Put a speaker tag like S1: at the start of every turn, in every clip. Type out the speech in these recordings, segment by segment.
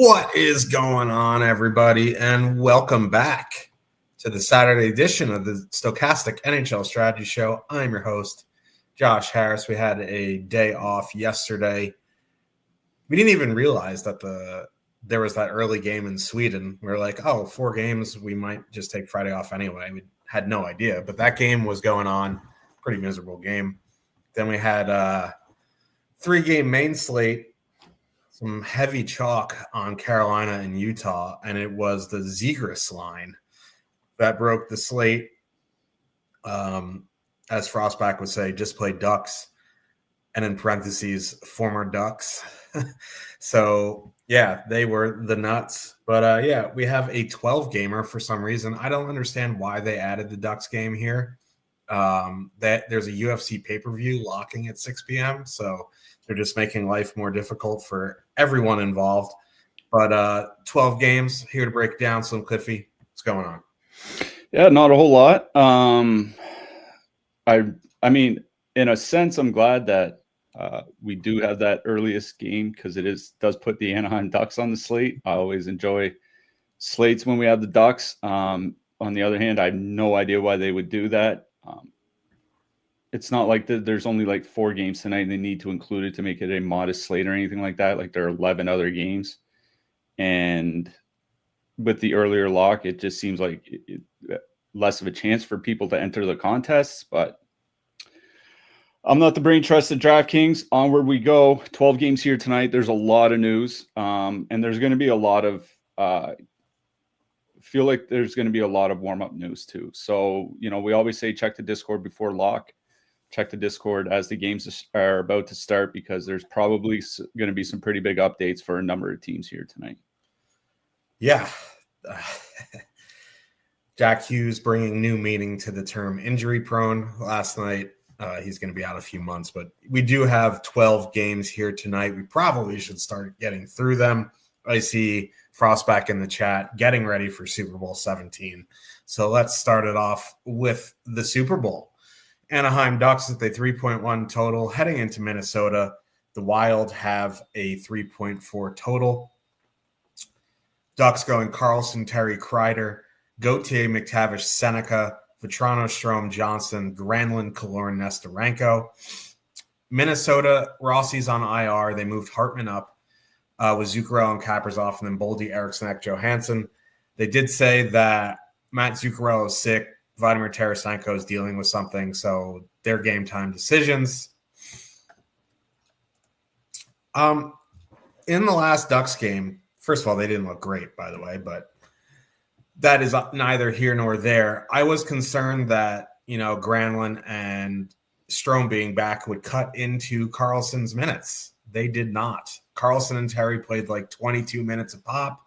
S1: What is going on, everybody, and welcome back to the Saturday edition of the Stochastic NHL Strategy Show. I'm your host, Josh Harris. We had a day off yesterday. We didn't even realize that there was that early game in Sweden. We were like, 4 games, we might just take Friday off anyway. We had no idea, but that game was going on. Pretty miserable game. Then we had a 3-game main slate. Some heavy chalk on Carolina and Utah, and it was the Zegras line that broke the slate. As Frostback would say, just play Ducks, and in parentheses, former Ducks. So, yeah, they were the nuts. But, we have a 12-gamer for some reason. I don't understand why they added the Ducks game here. There's a UFC pay-per-view locking at 6 p.m., so they're just making life more difficult for everyone involved. But 12 games here to break down. So, Cliffy, what's going on?
S2: Yeah, not a whole lot. I mean, in a sense, I'm glad that we do have that earliest game because does put the Anaheim Ducks on the slate. I always enjoy slates when we have the Ducks. On the other hand, I have no idea why they would do that. It's not like there's only like 4 games tonight and they need to include it to make it a modest slate or anything like that. Like there are 11 other games. And with the earlier lock, it just seems like less of a chance for people to enter the contests. But I'm not the brain trust of DraftKings. Onward we go. 12 games here tonight. There's a lot of news. And there's going to be a lot of feel like there's going to be a lot of warm-up news too. So, we always say check the Discord before lock. Check the Discord as the games are about to start because there's probably going to be some pretty big updates for a number of teams here tonight.
S1: Yeah. Jack Hughes bringing new meaning to the term injury prone last night. He's going to be out a few months, but we do have 12 games here tonight. We probably should start getting through them. I see Frostback in the chat getting ready for Super Bowl 17. So let's start it off with the Super Bowl. Anaheim Ducks with a 3.1 total heading into Minnesota. The Wild have a 3.4 total. Ducks going Carlson, Terry, Kreider, Gauthier, McTavish, Seneca, Vetrano, Strome, Johnson, Granlund, Killorn, Nesterenko. Minnesota, Rossi's on IR. They moved Hartman up with Zuccarello and Kaprizov, and then Boldy, Eriksson, Johansson. They did say that Matt Zuccarello is sick. Vladimir Tarasenko is dealing with something, so they're game time decisions. In the last Ducks game, first of all, they didn't look great, by the way, but that is neither here nor there. I was concerned that, Granlund and Strome being back would cut into Carlson's minutes. They did not. Carlson and Terry played like 22 minutes a pop.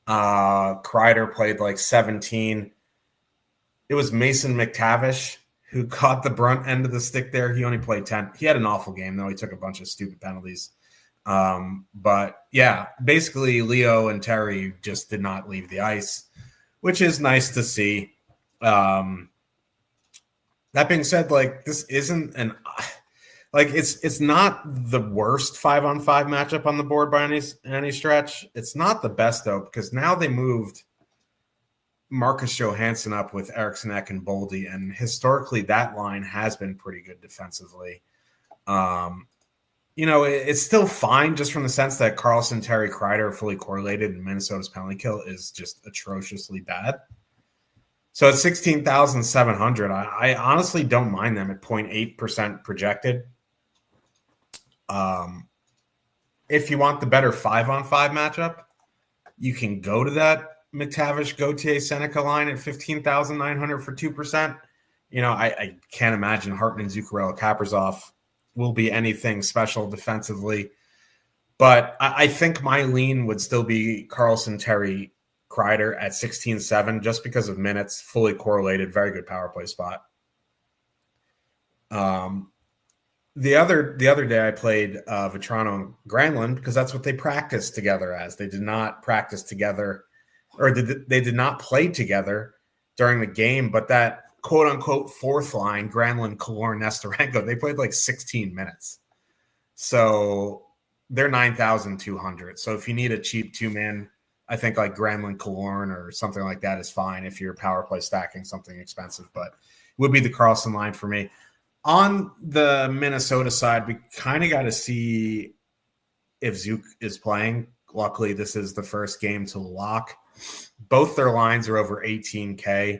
S1: Kreider played like 17. It was Mason McTavish who caught the brunt end of the stick there. He only played 10. He had an awful game, though. He took a bunch of stupid penalties. But, yeah, basically Leo and Terry just did not leave the ice, which is nice to see. That being said, this isn't it's not the worst 5-on-5 matchup on the board by any stretch. It's not the best, though, because now they moved Marcus Johansson up with Eriksson and Boldy, and historically that line has been pretty good defensively. It's still fine just from the sense that Carlson, Terry, Kreider are fully correlated, and Minnesota's penalty kill is just atrociously bad. So at 16,700, I honestly don't mind them at 0.8% projected. If you want the better 5-on-5 matchup, you can go to that McTavish, Gauthier, Seneca line at 15,900 for 2%. I can't imagine Hartman, Zuccarello, Kaprizov will be anything special defensively. But I think my lean would still be Carlson, Terry, Kreider at 16.7 just because of minutes, fully correlated, very good power play spot. The other day I played Vetrano and Granlund because that's what they practiced together as. They did not practice together or they did not play together during the game, but that quote-unquote fourth line, Granlund, Killorn, Nesterenko, they played like 16 minutes. So they're 9,200. So if you need a cheap 2-man, I think like Granlund Killorn or something like that is fine if you're power play stacking something expensive, but it would be the Carlson line for me. On the Minnesota side, we kind of got to see if Zook is playing. Luckily, this is the first game to lock. Both their lines are over 18K.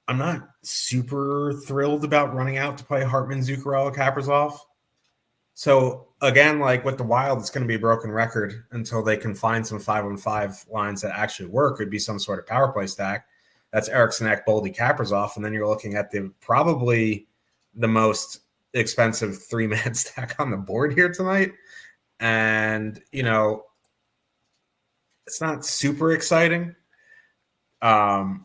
S1: I'm not super thrilled about running out to play Hartman, Zuccarello, Kaprizov. So again, like with the Wild, it's going to be a broken record until they can find some 5-on-5 lines that actually work. It'd be some sort of power play stack. That's Eriksson, Boldy, Kaprizov, and then you're looking at probably the most expensive 3-man stack on the board here tonight. And, it's not super exciting. The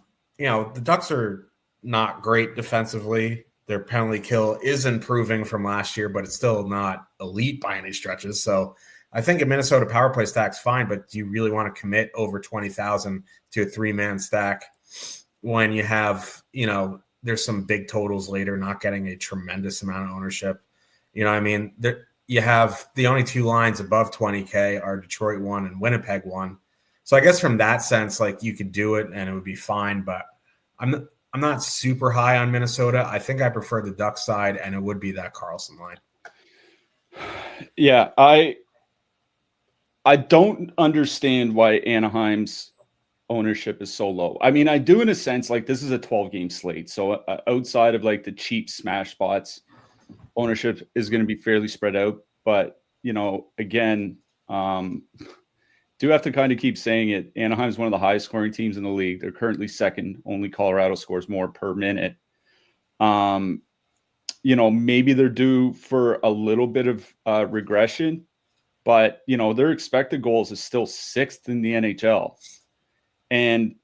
S1: Ducks are not great defensively. Their penalty kill is improving from last year, but it's still not elite by any stretches. So I think a Minnesota power play stack's fine, but do you really want to commit over 20,000 to a 3-man stack when you have, there's some big totals later, not getting a tremendous amount of ownership? You have the only 2 lines above 20K are Detroit 1 and Winnipeg 1. So I guess from that sense, like you could do it and it would be fine, but I'm not super high on Minnesota. I think I prefer the Ducks side, and it would be that Carlson line.
S2: Yeah, I don't understand why Anaheim's ownership is so low. I mean, I do in a sense, like this is a 12-game slate. So outside of like the cheap smash spots, ownership is going to be fairly spread out. But, again, do have to kind of keep saying it. Anaheim is one of the highest scoring teams in the league. They're currently second. Only Colorado scores more per minute. Maybe they're due for a little bit of regression, but, their expected goals is still 6th in the NHL. And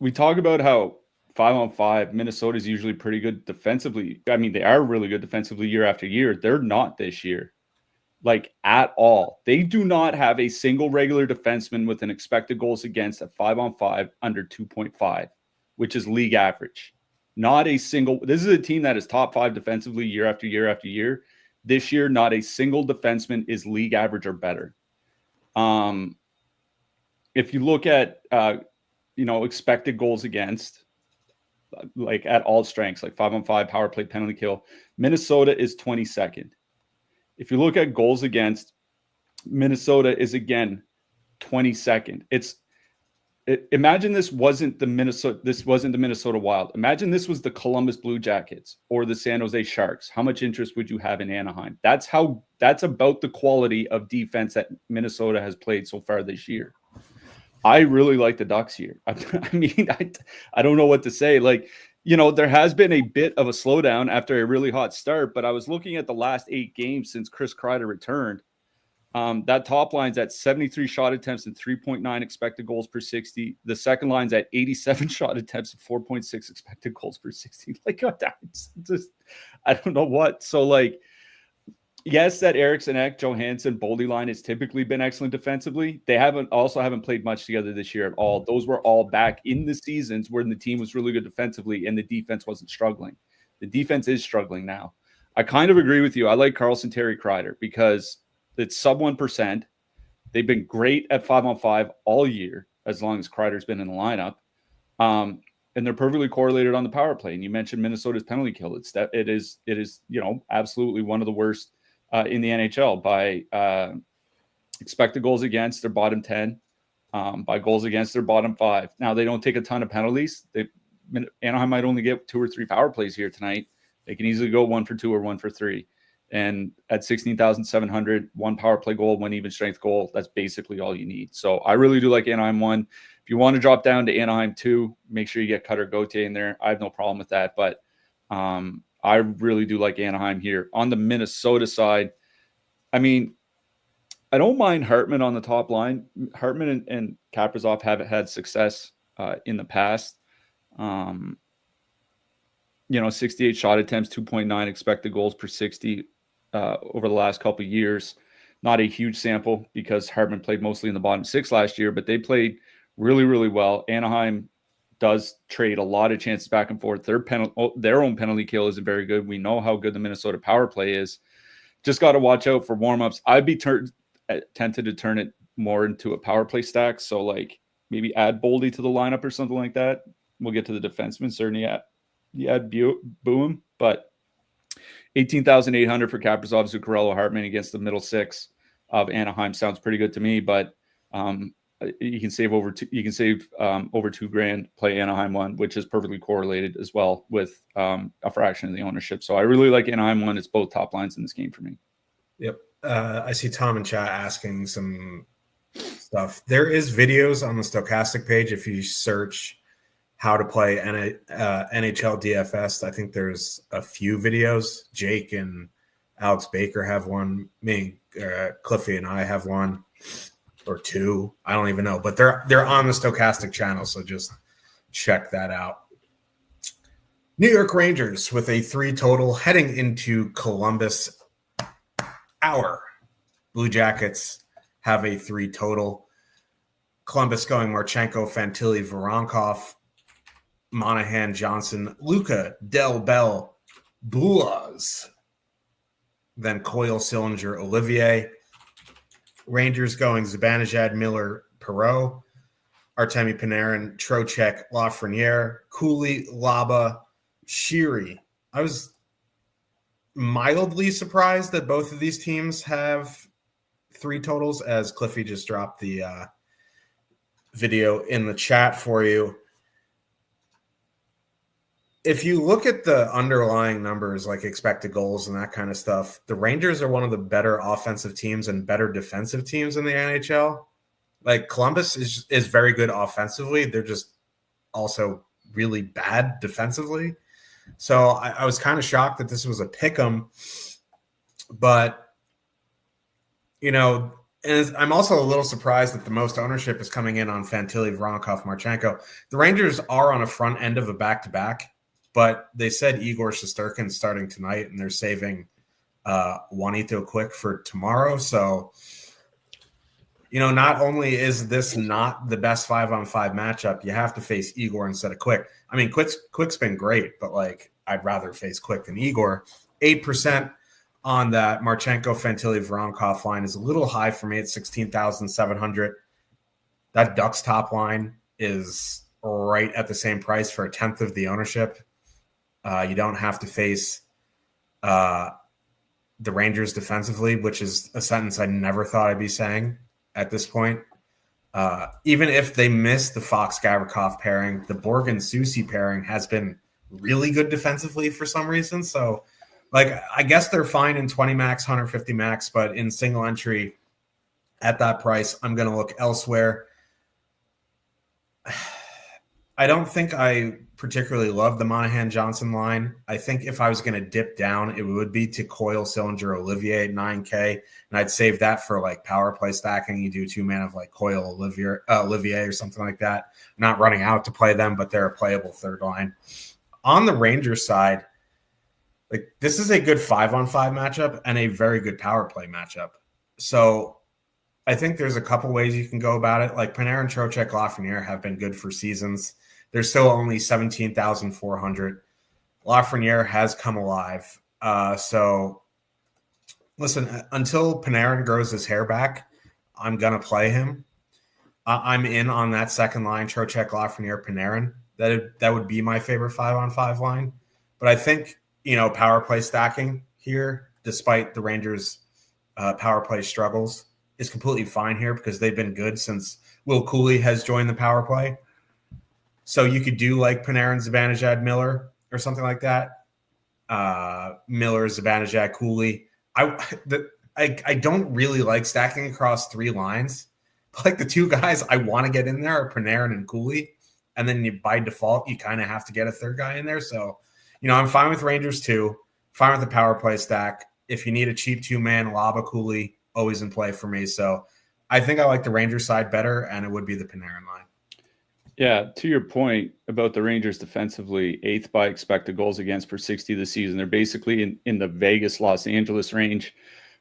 S2: we talk about how 5-on-5, Minnesota is usually pretty good defensively. I mean, they are really good defensively year after year. They're not this year. Like at all. They do not have a single regular defenseman with an expected goals against at 5-on-5 under 2.5, which is league average. Not a single. This is a team that is top 5 defensively year after year after year. This year, not a single defenseman is league average or better. If you look at, expected goals against, like at all strengths, like 5-on-5, power play, penalty kill, Minnesota is 22nd. If you look at goals against, Minnesota is again 22nd. Imagine this wasn't the Minnesota Wild. Imagine this was the Columbus Blue Jackets or the San Jose Sharks. How much interest would you have in Anaheim? That's about the quality of defense that Minnesota has played so far this year. I really like the Ducks here. I don't know what to say. Like, there has been a bit of a slowdown after a really hot start, but I was looking at the last 8 games since Chris Kreider returned. That top line's at 73 shot attempts and 3.9 expected goals per 60. The second line's at 87 shot attempts and 4.6 expected goals per 60. Like, God, that's just, I don't know what. So, like, yes, that Eriksson, Johansson, Boldy line has typically been excellent defensively. They haven't played much together this year at all. Those were all back in the seasons when the team was really good defensively and the defense wasn't struggling. The defense is struggling now. I kind of agree with you. I like Carlson, Terry, Kreider because it's sub 1%. They've been great at 5-on-5 all year, as long as Kreider's been in the lineup. And they're perfectly correlated on the power play. And you mentioned Minnesota's penalty kill. It is absolutely one of the worst in the NHL by expected goals against their bottom 10, by goals against their bottom 5. Now, they don't take a ton of penalties. Anaheim might only get 2 or 3 power plays here tonight. They can easily go 1 for 2 or 1 for 3. And at 16,700, 1 power play goal, 1 even strength goal, that's basically all you need. So I really do like Anaheim 1. If you want to drop down to Anaheim 2, make sure you get Cutter Gauthier in there. I have no problem with that. But I really do like Anaheim here. On the Minnesota side, I mean, I don't mind Hartman on the top line. Hartman and Kaprizov have had success in the past. 68 shot attempts, 2.9 expected goals per 60 over the last couple of years. Not a huge sample because Hartman played mostly in the bottom 6 last year, but they played really, really well. Anaheim does trade a lot of chances back and forth. Their own penalty kill isn't very good. We know how good the Minnesota power play is. just got to watch out for warmups. I'd be tempted to turn it more into a power play stack. So like maybe add Boldy to the lineup or something like that. We'll get to the defenseman. Certainly add Boom, but 18,800 for Kaprizov, Zuccarello, Hartman against the middle six of Anaheim sounds pretty good to me. But you can save over $2,000, play Anaheim one, which is perfectly correlated as well with a fraction of the ownership. So I really like Anaheim one. It's both top lines in this game for me.
S1: Yep. I see Tom in chat asking some stuff. There is videos on the Stochastic page. If you search how to play NHL DFS, I think there's a few videos. Jake and Alex Baker have one. Me and Cliffy and I have one or two. I don't even know, but they're on the Stochastic channel, so just check that out. New York Rangers with a 3 total heading into Columbus. Our Blue Jackets have a 3 total. Columbus going Marchenko, Fantilli, Voronkov, Monahan, Johnson, Luca, Del Bell, Bulas, then Coyle, Sillinger, Olivier. Rangers going Zibanejad, Miller, Perreault, Artemi Panarin, Trocheck, Lafreniere, Cooley, Laba, Sheary. I was mildly surprised that both of these teams have 3 totals, as Cliffy just dropped the video in the chat for you. If you look at the underlying numbers, like expected goals and that kind of stuff, the Rangers are one of the better offensive teams and better defensive teams in the NHL. Like Columbus is very good offensively. They're just also really bad defensively. So I was kind of shocked that this was a pick 'em, but and I'm also a little surprised that the most ownership is coming in on Fantilli, Voronkov, Marchenko. The Rangers are on a front end of a back-to-back, but they said Igor Shesterkin's starting tonight, and they're saving Juanito Quick for tomorrow. So, not only is this not the best 5-on-5 matchup, you have to face Igor instead of Quick. I mean, Quick's been great, but I'd rather face Quick than Igor. 8% on that Marchenko, Fantilli, Voronkov line is a little high for me at 16,700. That Ducks top line is right at the same price for a tenth of the ownership. You don't have to face the Rangers defensively, which is a sentence I never thought I'd be saying at this point. Even if they miss the Fox-Gavrikov pairing, the Borgen-Soucy pairing has been really good defensively for some reason. So, I guess they're fine in 20 max, 150 max, but in single entry at that price, I'm going to look elsewhere. I don't think I particularly love the Monahan-Johnson line. I think if I was going to dip down, it would be to Coyle, Sillinger, Olivier at 9K, and I'd save that for power play stacking. You do 2-man of Coyle, Olivier or something like that. I'm not running out to play them, but they're a playable third line. On the Rangers side, this is a good 5-on-5 matchup and a very good power play matchup. So I think there's a couple ways you can go about it. Panarin, Trocheck, Lafreniere have been good for seasons. They're still only 17,400. Lafreniere has come alive. So listen, until Panarin grows his hair back, I'm going to play him. I'm in on that second line, Trocheck, Lafreniere, Panarin. That would be my favorite 5-on-5 line. But I think, power play stacking here, despite the Rangers' power play struggles, is completely fine here because they've been good since Will Cooley has joined the power play. So you could do Panarin, Zibanejad, Miller or something like that. Miller, Zibanejad, Cooley. I don't really like stacking across 3 lines. The 2 guys I want to get in there are Panarin and Cooley. And then by default, you kind of have to get a third guy in there. So, I'm fine with Rangers too. Fine with the power play stack. If you need a cheap 2-man, Laba, Cooley, always in play for me. So I think I like the Rangers side better, and it would be the Panarin line.
S2: Yeah, to your point about the Rangers defensively, 8th by expected goals against per 60 this season. They're basically in the Vegas, Los Angeles range.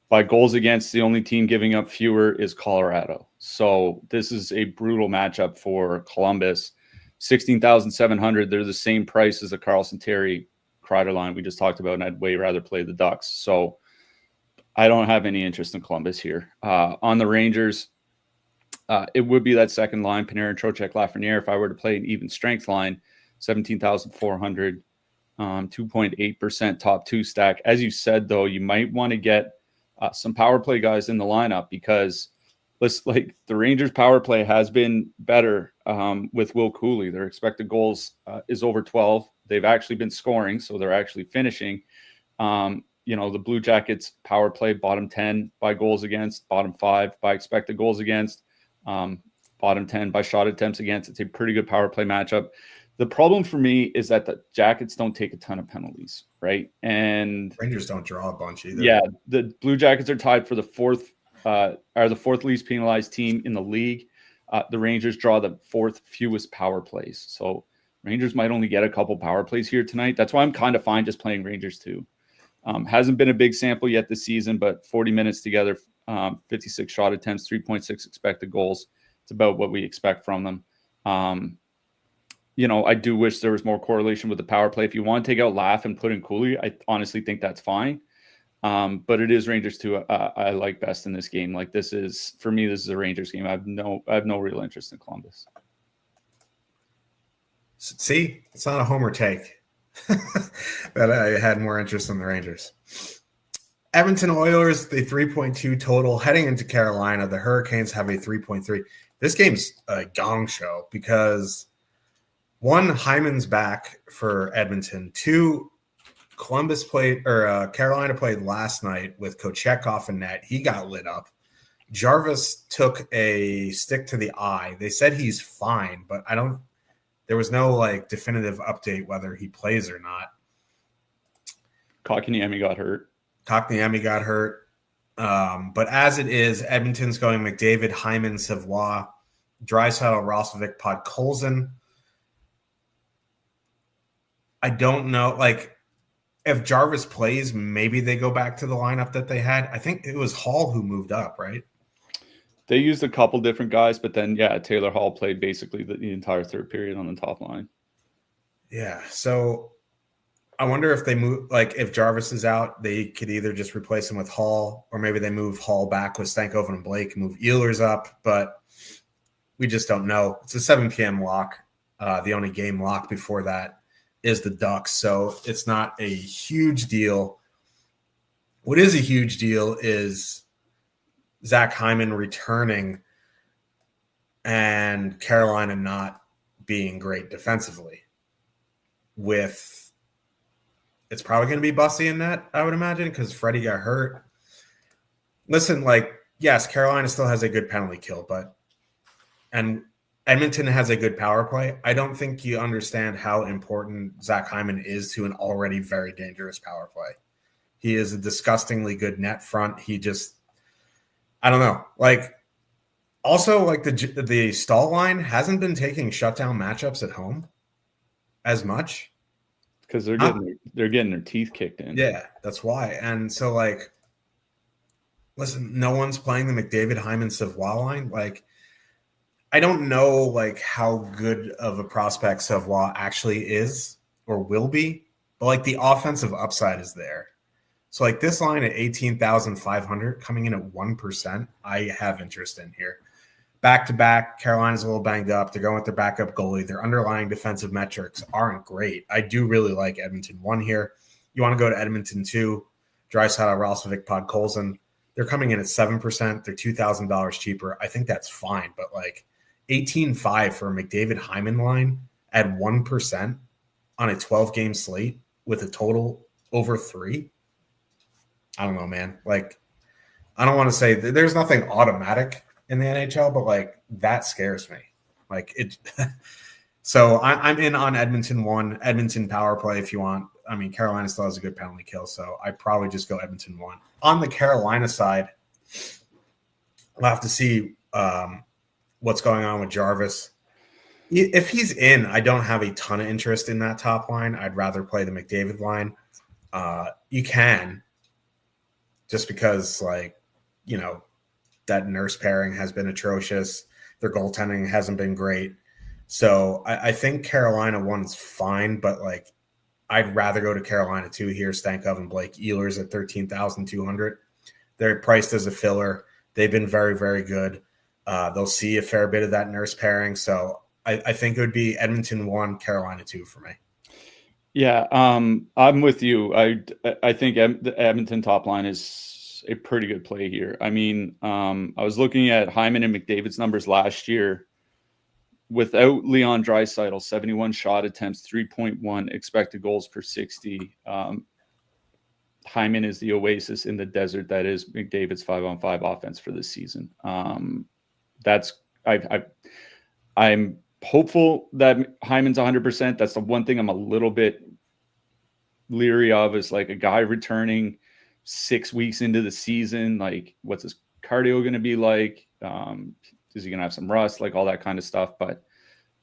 S2: By goals against, the only team giving up fewer is Colorado. So this is a brutal matchup for Columbus. 16,700. They're the same price as the Carlson Terry Kreider line we just talked about, and I'd way rather play the Ducks. So I don't have any interest in Columbus here. On the Rangers, it would be that second line, Panarin, Trocheck, Lafreniere. If I were to play an even strength line, 17,400, 2.8% top two stack. As you said, though, you might want to get some power play guys in the lineup because the Rangers power play has been better with Will Cooley. Their expected goals is over 12. They've actually been scoring, so they're actually finishing. The Blue Jackets power play bottom 10 by goals against, bottom 5 by expected goals against, bottom 10 by shot attempts against. It's a pretty good power play matchup. The problem for me is that the Jackets don't take a ton of penalties, right? And
S1: Rangers don't draw a bunch either.
S2: Yeah, the Blue Jackets are tied for the fourth least penalized team in the league. The Rangers draw the fourth fewest power plays. So Rangers might only get a couple power plays here tonight. That's why I'm kind of fine just playing Rangers too. Hasn't been a big sample yet this season, but 40 minutes together, 56 shot attempts, 3.6 expected goals. It's about what we expect from them. I do wish there was more correlation with the power play. If you want to take out Laugh and put in Cooley, I honestly think that's fine. But it is Rangers too. I like best in this game. Like this is a Rangers game. I have no real interest in Columbus.
S1: See, it's not a homer take that I had more interest in the Rangers. Edmonton Oilers, the 3.2 total heading into Carolina. The Hurricanes have a 3.3. This game's a gong show because one, Hyman's back for Edmonton. Two, Carolina played last night with Kochetkov in net. He got lit up. Jarvis took a stick to the eye. They said he's fine, but there was no definitive update whether he plays or not.
S2: Kotkaniemi got hurt.
S1: But as it is, Edmonton's going McDavid, Hyman, Savoie, Draisaitl, Roslovic, Podkolzin. I don't know. If Jarvis plays, maybe they go back to the lineup that they had. I think it was Hall who moved up, right?
S2: They used a couple different guys, but then, Taylor Hall played basically the entire third period on the top line. Yeah,
S1: so I wonder if they move, if Jarvis is out, they could either just replace him with Hall, or maybe they move Hall back with Stankoven and Blake and move Ehlers up, but we just don't know. It's a 7 p.m. lock. The only game lock before that is the Ducks, so it's not a huge deal. What is a huge deal is Zach Hyman returning and Carolina not being great defensively. It's probably going to be Bussy in net, I would imagine, because Freddie got hurt. Listen, yes, Carolina still has a good penalty kill, and Edmonton has a good power play. I don't think you understand how important Zach Hyman is to an already very dangerous power play. He is a disgustingly good net front. He just, I don't know. Also, the Stahl line hasn't been taking shutdown matchups at home as much.
S2: Because they're getting their teeth kicked in.
S1: Yeah, that's why. And so, listen, no one's playing the McDavid, Hyman, Savoie line. I don't know how good of a prospect Savoie actually is or will be, but the offensive upside is there. So this line at 18,500 coming in at 1%, I have interest in here. Back to back, Carolina's a little banged up. They're going with their backup goalie. Their underlying defensive metrics aren't great. I do really like Edmonton 1 here. You want to go to Edmonton 2, Draisaitl, Roslovic, Podkolzin. They're coming in at 7%. They're $2,000 cheaper. I think that's fine, but 18.5 for a McDavid Hyman line at 1% on a 12-game slate with a total over 3. I don't know, man. I don't want to say there's nothing automatic in the NHL, but that scares me. So I'm in on Edmonton 1, Edmonton power play if you want. I mean, Carolina still has a good penalty kill, so I probably just go Edmonton 1. On the Carolina side, we'll have to see what's going on with Jarvis. If he's in, I don't have a ton of interest in that top line. I'd rather play the McDavid line. You can, just because that Nurse pairing has been atrocious. Their goaltending hasn't been great. So I think Carolina 1's fine, but I'd rather go to Carolina 2 here. Stankov and Blake, Ehlers at 13,200. They're priced as a filler. They've been very, very good. They'll see a fair bit of that Nurse pairing. So I think it would be Edmonton 1, Carolina 2 for me.
S2: Yeah, I'm with you. I think the Edmonton top line is a pretty good play here. I mean, I was looking at Hyman and McDavid's numbers last year. Without Leon Draisaitl, 71 shot attempts, 3.1 expected goals per 60. Hyman is the oasis in the desert that is McDavid's 5-on-5 offense for this season. I'm hopeful that Hyman's 100%. That's the one thing I'm a little bit leery of, is like a guy returning 6 weeks into the season. Like, what's his cardio going to be like? Is he going to have some rust? Like, all that kind of stuff. But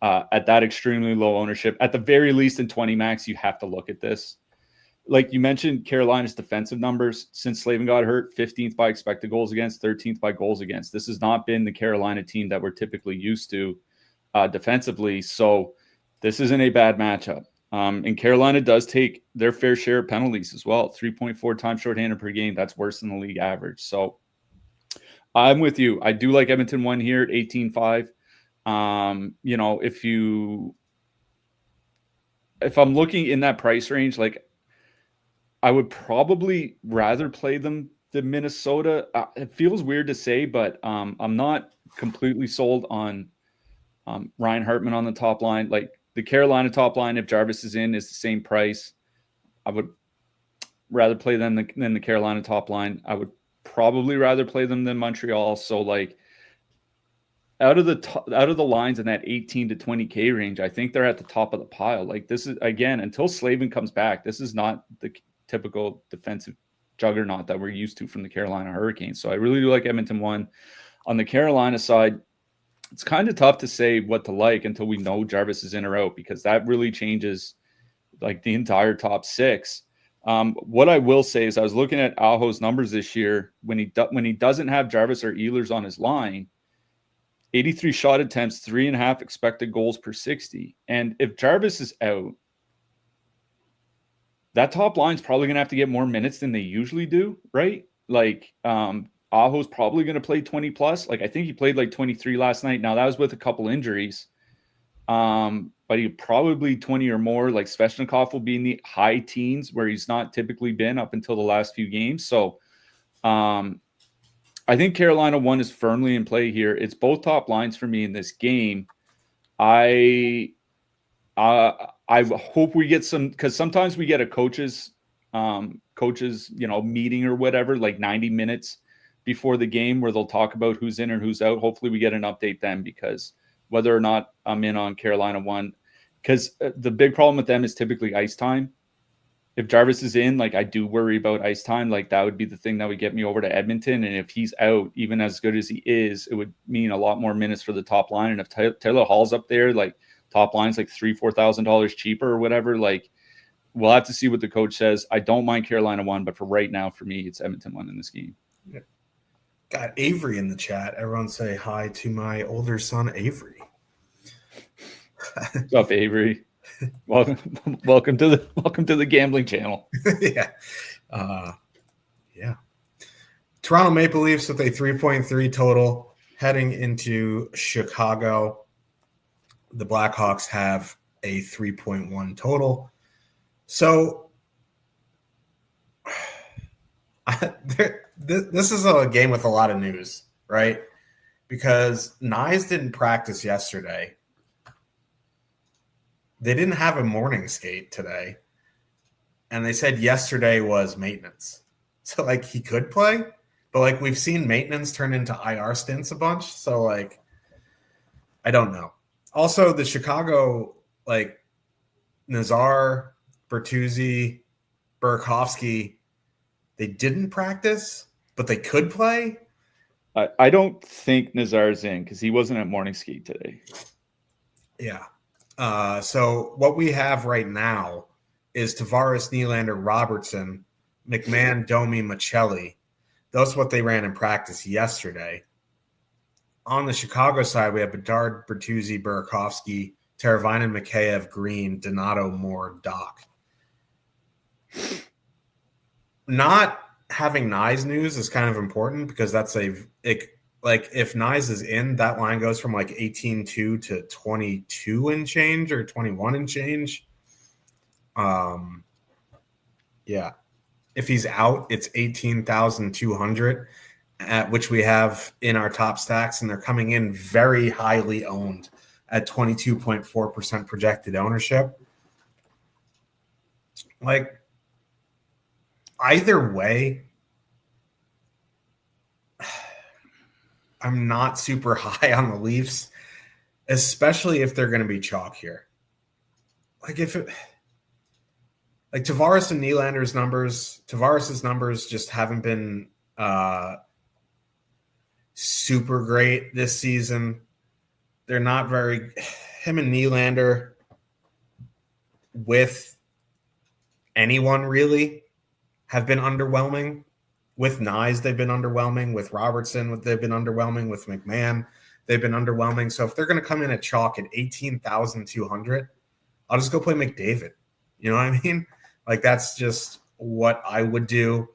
S2: at that extremely low ownership, at the very least in 20 max, you have to look at this. Like you mentioned, Carolina's defensive numbers since Slavin got hurt: 15th by expected goals against, 13th by goals against. This has not been the Carolina team that we're typically used to defensively. So this isn't a bad matchup. And Carolina does take their fair share of penalties as well. 3.4 times shorthanded per game. That's worse than the league average. So I'm with you. I do like Edmonton 1 here at 18.5. If I'm looking in that price range, like, I would probably rather play them than Minnesota. It feels weird to say, but I'm not completely sold on Ryan Hartman on the top line. Like, the Carolina top line, if Jarvis is in, is the same price. I would rather play them than the Carolina top line. I would probably rather play them than Montreal. So, like, out of the lines in that 18 to 20K range, I think they're at the top of the pile. Like, this is, again, until Slavin comes back, this is not the typical defensive juggernaut that we're used to from the Carolina Hurricanes. So I really do like Edmonton 1. On the Carolina side, it's kind of tough to say what to like until we know Jarvis is in or out, because that really changes like the entire top 6. What I will say is, I was looking at Aho's numbers this year when he doesn't have Jarvis or Ehlers on his line. 83 shot attempts, 3.5 expected goals per 60. And if Jarvis is out, that top line's probably going to have to get more minutes than they usually do, right? Like, Aho's probably going to play 20 plus. Like, I think he played like 23 last night. Now, that was with a couple injuries. But he probably 20 or more. Like, Svechnikov will be in the high teens, where he's not typically been up until the last few games. So, I think Carolina 1 is firmly in play here. It's both top lines for me in this game. I hope we get some, because sometimes we get a coaches meeting or whatever, like 90 minutes before the game, where they'll talk about who's in and who's out. Hopefully we get an update then, because whether or not I'm in on Carolina 1, because the big problem with them is typically ice time. If Jarvis is in, like, I do worry about ice time. Like, that would be the thing that would get me over to Edmonton. And if he's out, even as good as he is, it would mean a lot more minutes for the top line. And if Taylor Hall's up there, like, top line's like $3,000-$4,000 cheaper or whatever, like, we'll have to see what the coach says. I don't mind Carolina 1, but for right now, for me, it's Edmonton 1 in this game.
S1: Yeah. Got Avery in the chat. Everyone say hi to my older son, Avery.
S2: What's up, Avery? Welcome to the gambling channel.
S1: Yeah. Yeah. Toronto Maple Leafs with a 3.3 total heading into Chicago. The Blackhawks have a 3.1 total. So this is a game with a lot of news, right? Because Nyes didn't practice yesterday. They didn't have a morning skate today. And they said yesterday was maintenance. So, like, he could play. But, like, we've seen maintenance turn into IR stints a bunch. So, like, I don't know. Also, the Chicago, like, Nazar, Bertuzzi, Burakovsky, they didn't practice, but they could play.
S2: I don't think Nazar's in, because he wasn't at morning skate today.
S1: Yeah. So what we have right now is Tavares, Nylander, Robertson, McMahon, Domi, Michelli. That's what they ran in practice yesterday. On the Chicago side, we have Bedard, Bertuzzi, Burakovsky, Teravainen, Mikheyev, Green, Donato, Moore, Doc. Not having Nyes news is kind of important because that's like if Nyes is in, that line goes from like 18.2 to 22 and change or 21 and change. Yeah. If he's out, it's 18,200, which we have in our top stacks, and they're coming in very highly owned at 22.4% projected ownership. Like, either way, I'm not super high on the Leafs, especially if they're going to be chalk here. Like like Tavares and Nylander's numbers, Tavares's numbers just haven't been super great this season. They're not very. Him and Nylander with anyone really have been underwhelming. With Nyes, they've been underwhelming. With Robertson, they've been underwhelming. With McMahon, they've been underwhelming. So if they're going to come in at chalk at 18,200, I'll just go play McDavid. You know what I mean? Like, that's just what I would do.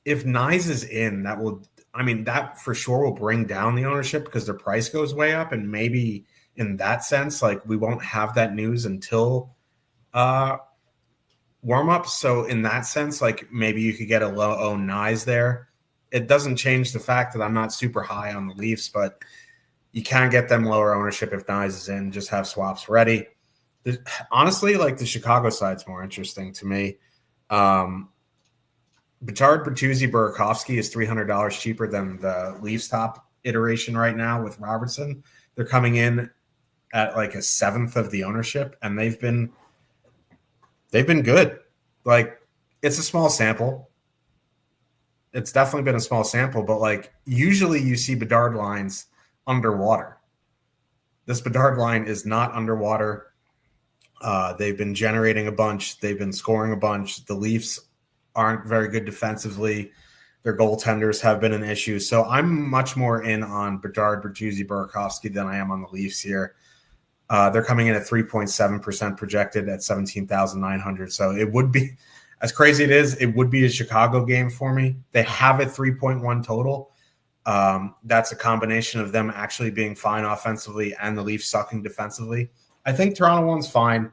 S1: If Nyes is in, that for sure will bring down the ownership because their price goes way up. And maybe in that sense, like, we won't have that news until warm-up. So in that sense, like, maybe you could get a low-owned Nyes there. It doesn't change the fact that I'm not super high on the Leafs, but you can get them lower ownership if Nyes is in. Just have swaps ready. Honestly, like, the Chicago side's more interesting to me. Bedard, Bertuzzi, Burakovsky is $300 cheaper than the Leafs top iteration right now with Robertson. They're coming in at like a seventh of the ownership, and they've been good. Like, it's a small sample. It's definitely been a small sample, but like, usually you see Bedard lines underwater. This Bedard line is not underwater. They've been generating a bunch. They've been scoring a bunch. The Leafs aren't very good defensively. Their goaltenders have been an issue. So I'm much more in on Bedard, Bertuzzi, Burakovsky than I am on the Leafs here. They're coming in at 3.7% projected at 17,900. So it would be, as crazy it would be a Chicago game for me. They have a 3.1 total. That's a combination of them actually being fine offensively and the Leafs sucking defensively. I think Toronto one's fine.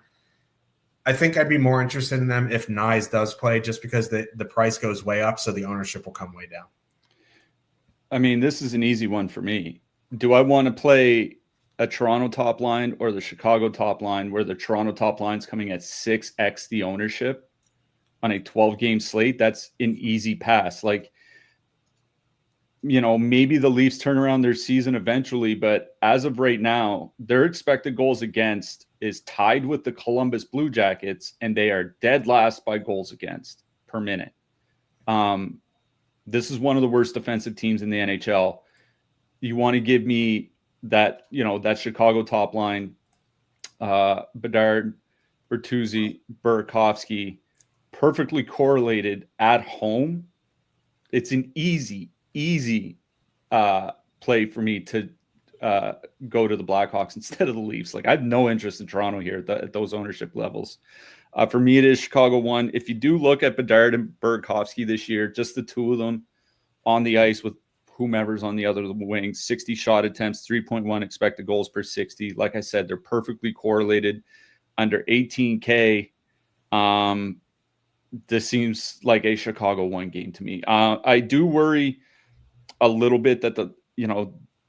S1: I think I'd be more interested in them if Nyes does play, just because the price goes way up, so the ownership will come way down.
S2: I mean, this is an easy one for me. Do I want to play a Toronto top line or the Chicago top line, where the Toronto top line's coming at 6x the ownership on a 12-game slate? That's an easy pass. Like, you know, maybe the Leafs turn around their season eventually, but as of right now, their expected goals against is tied with the Columbus Blue Jackets, and they are dead last by goals against per minute. This is one of the worst defensive teams in the NHL. You want to give me that, you know, that Chicago top line, Bedard, Bertuzzi, Burakovsky, perfectly correlated at home. It's an easy play for me to go to the Blackhawks instead of the Leafs. Like, I have no interest in Toronto here at those ownership levels. For me, it is Chicago one. If you do look at Bedard and Burakovsky this year, just the two of them on the ice with whomever's on the other wing, 60 shot attempts, 3.1 expected goals per 60. Like I said, they're perfectly correlated under 18K. This seems like a Chicago one game to me. I do worry a little bit that the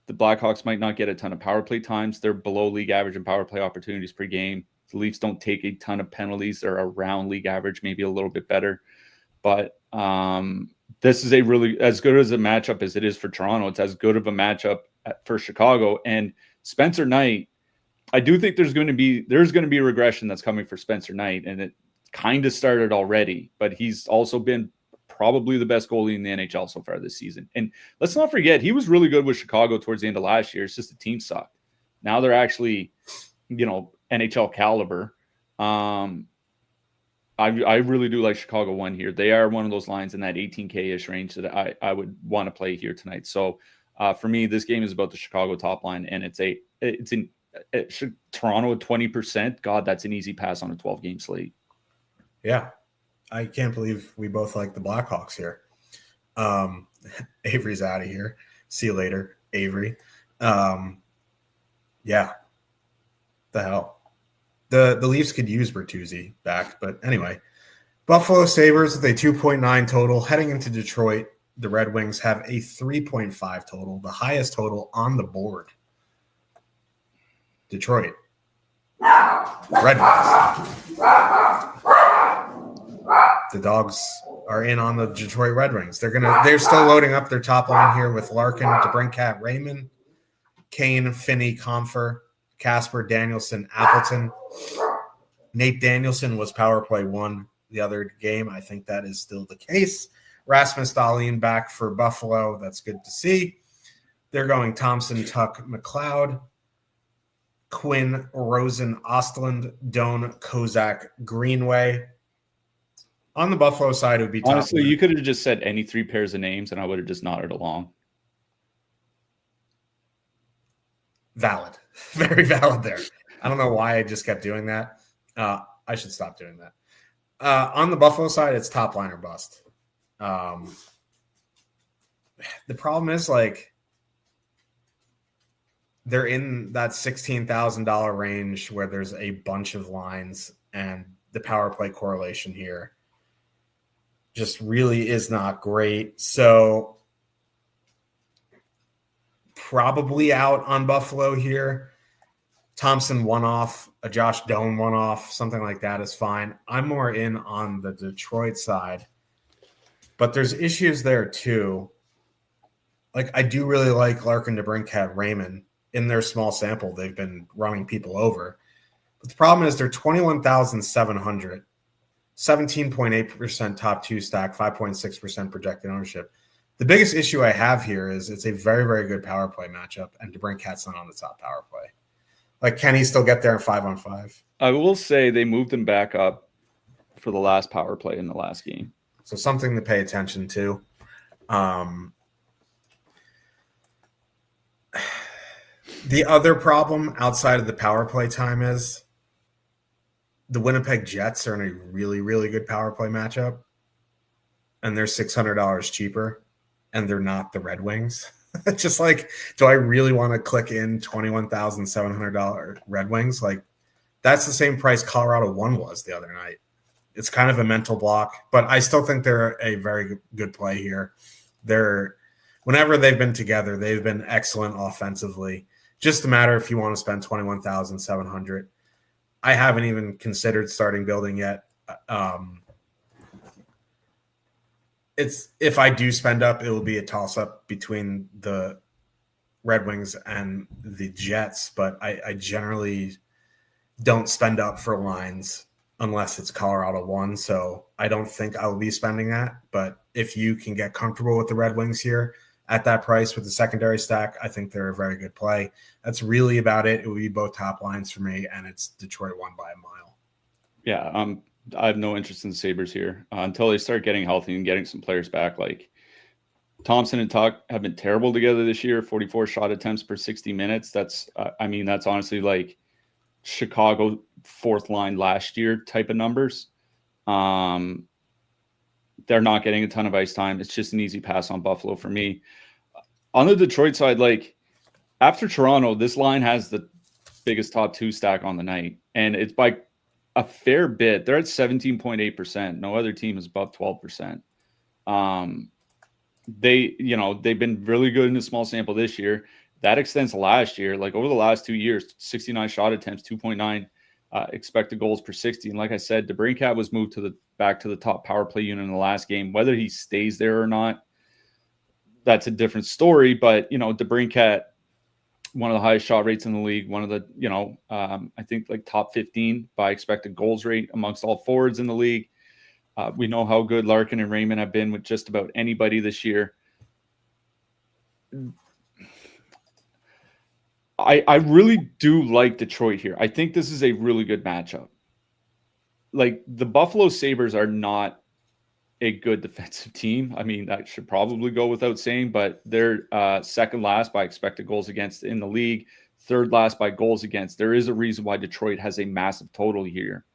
S2: Blackhawks might not get a ton of power play times. They're below league average in power play opportunities per game. The Leafs don't take a ton of penalties. They're around league average, maybe a little bit better. But this is a really, as good as a matchup as it is for Toronto, it's as good of a matchup for Chicago. And Spencer Knight, I do think there's going to be a regression that's coming for Spencer Knight, and it kind of started already. But he's also been probably the best goalie in the NHL so far this season. And let's not forget, he was really good with Chicago towards the end of last year. It's just the team sucked. Now they're actually, NHL caliber. I really do like Chicago one here. They are one of those lines in that 18K-ish range that I would want to play here tonight. So for me, this game is about the Chicago top line, and it's in Toronto at 20%. God, that's an easy pass on a 12-game slate.
S1: Yeah. I can't believe we both like the Blackhawks here. Avery's out of here. See you later, Avery. Yeah. The hell. The Leafs could use Bertuzzi back, but anyway. Buffalo Sabres with a 2.9 total. Heading into Detroit, the Red Wings have a 3.5 total, the highest total on the board. Detroit. Red Wings. The Dogs are in on the Detroit Red Wings. They're still loading up their top line here with Larkin, DeBrincat, Raymond, Kane, Finney, Comfer, Casper, Danielson, Appleton. Nate Danielson was power play 1 the other game. I think that is still the case. Rasmus Dahlin back for Buffalo. That's good to see. They're going Thompson, Tuck, McLeod, Quinn, Rosen, Ostland, Doan, Kozak, Greenway. On the Buffalo side, it would be
S2: honestly, you could have just said any 3 pairs of names, and I would have just nodded along.
S1: Valid. Very valid there. I don't know why I just kept doing that. I should stop doing that. On the Buffalo side, it's top line or bust. The problem is, like, they're in that $16,000 range where there's a bunch of lines, and the power play correlation here just really is not great. So probably out on Buffalo here. Thompson one-off, a Josh Doan one-off, something like that is fine. I'm more in on the Detroit side, but there's issues there too. Like, I do really like Larkin, DeBrincat, Raymond. In their small sample, they've been running people over. But the problem is they're 21,700, 17.8% top 2 stack, 5.6% projected ownership. The biggest issue I have here is it's a very, very good power play matchup, and DeBrincat's not on the top power play. Like, can he still get there in 5-on-5?
S2: I will say they moved him back up for the last power play in the last game.
S1: So something to pay attention to. The other problem outside of the power play time is the Winnipeg Jets are in a really, really good power play matchup, and they're $600 cheaper, and they're not the Red Wings. Just like, do I really want to click in $21,700 Red Wings? Like, that's the same price Colorado 1 was the other night. It's kind of a mental block, but I still think they're a very good play here. Whenever they've been together, they've been excellent offensively. Just a matter if you want to spend $21,700. I haven't even considered starting building yet. If I do spend up, it will be a toss-up between the Red Wings and the Jets, but I generally don't spend up for lines unless it's Colorado 1, so I don't think I will be spending that. But if you can get comfortable with the Red Wings here at that price with the secondary stack, I think they're a very good play. That's really about it. It would be both top lines for me, and it's Detroit 1 by a mile.
S2: Yeah, I have no interest in the Sabres here until they start getting healthy and getting some players back. Like, Thompson and Tuck have been terrible together this year, 44 shot attempts per 60 minutes. That's honestly like Chicago 4th line last year type of numbers. They're not getting a ton of ice time. It's just an easy pass on Buffalo for me. On the Detroit side, like, after Toronto, this line has the biggest top 2 stack on the night, and it's by a fair bit. They're at 17.8%. No other team is above 12%. They've been really good in a small sample this year. That extends to last year. Like, over the last 2 years, 69 shot attempts, 2.9 expected goals per 60. And like I said, DeBrincat was moved back to the top power play unit in the last game. Whether he stays there or not, that's a different story. But, DeBrincat, one of the highest shot rates in the league, one of the, I think like top 15 by expected goals rate amongst all forwards in the league. We know how good Larkin and Raymond have been with just about anybody this year. I really do like Detroit here. I think this is a really good matchup. Like, the Buffalo Sabres are not a good defensive team. I mean, that should probably go without saying, but they're second last by expected goals against in the league, third last by goals against. There is a reason why Detroit has a massive total here.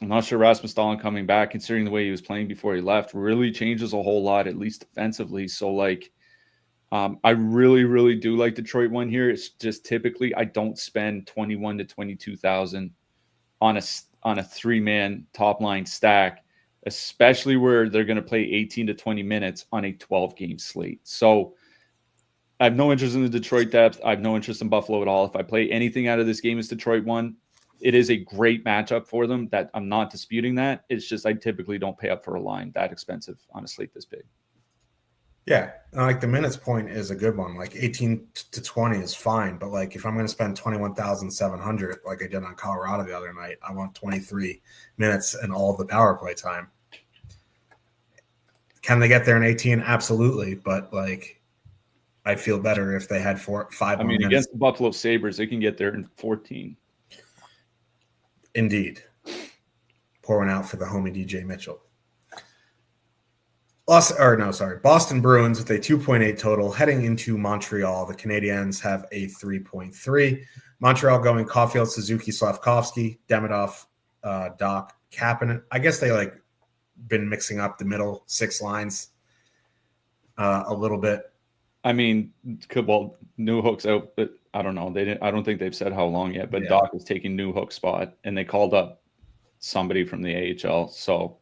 S2: I'm not sure Rasmus Dahlin coming back, considering the way he was playing before he left, really changes a whole lot, at least defensively. So, like, I really, really do like Detroit one here. It's just typically I don't spend 21 to 22,000 on a 3-man top line stack, especially where they're going to play 18 to 20 minutes on a 12-game slate. So I have no interest in the Detroit depth. I have no interest in Buffalo at all. If I play anything out of this game as Detroit won, it is a great matchup for them. That I'm not disputing that. It's just I typically don't pay up for a line that expensive on a slate this big.
S1: Yeah, like the minutes point is a good one. Like 18 to 20 is fine, but like if I'm going to spend 21,700 like I did on Colorado the other night, I want 23 minutes and all of the power play time. Can they get there in 18? Absolutely, but like I'd feel better if they had 5
S2: I mean,
S1: minutes.
S2: against the Buffalo Sabres, they can get there in 14.
S1: Indeed. Pouring out for the homie DJ Mitchell. Boston Bruins with a 2.8 total heading into Montreal. The Canadiens have a 3.3. Montreal going Caulfield, Suzuki, Slavkovsky, Demidov, Doc, Kapanen. I guess they like been mixing up the middle 6 lines a little bit.
S2: I mean, Newhook's out, but I don't know. I don't think they've said how long yet. But yeah. Doc is taking Newhook's spot, and they called up somebody from the AHL. So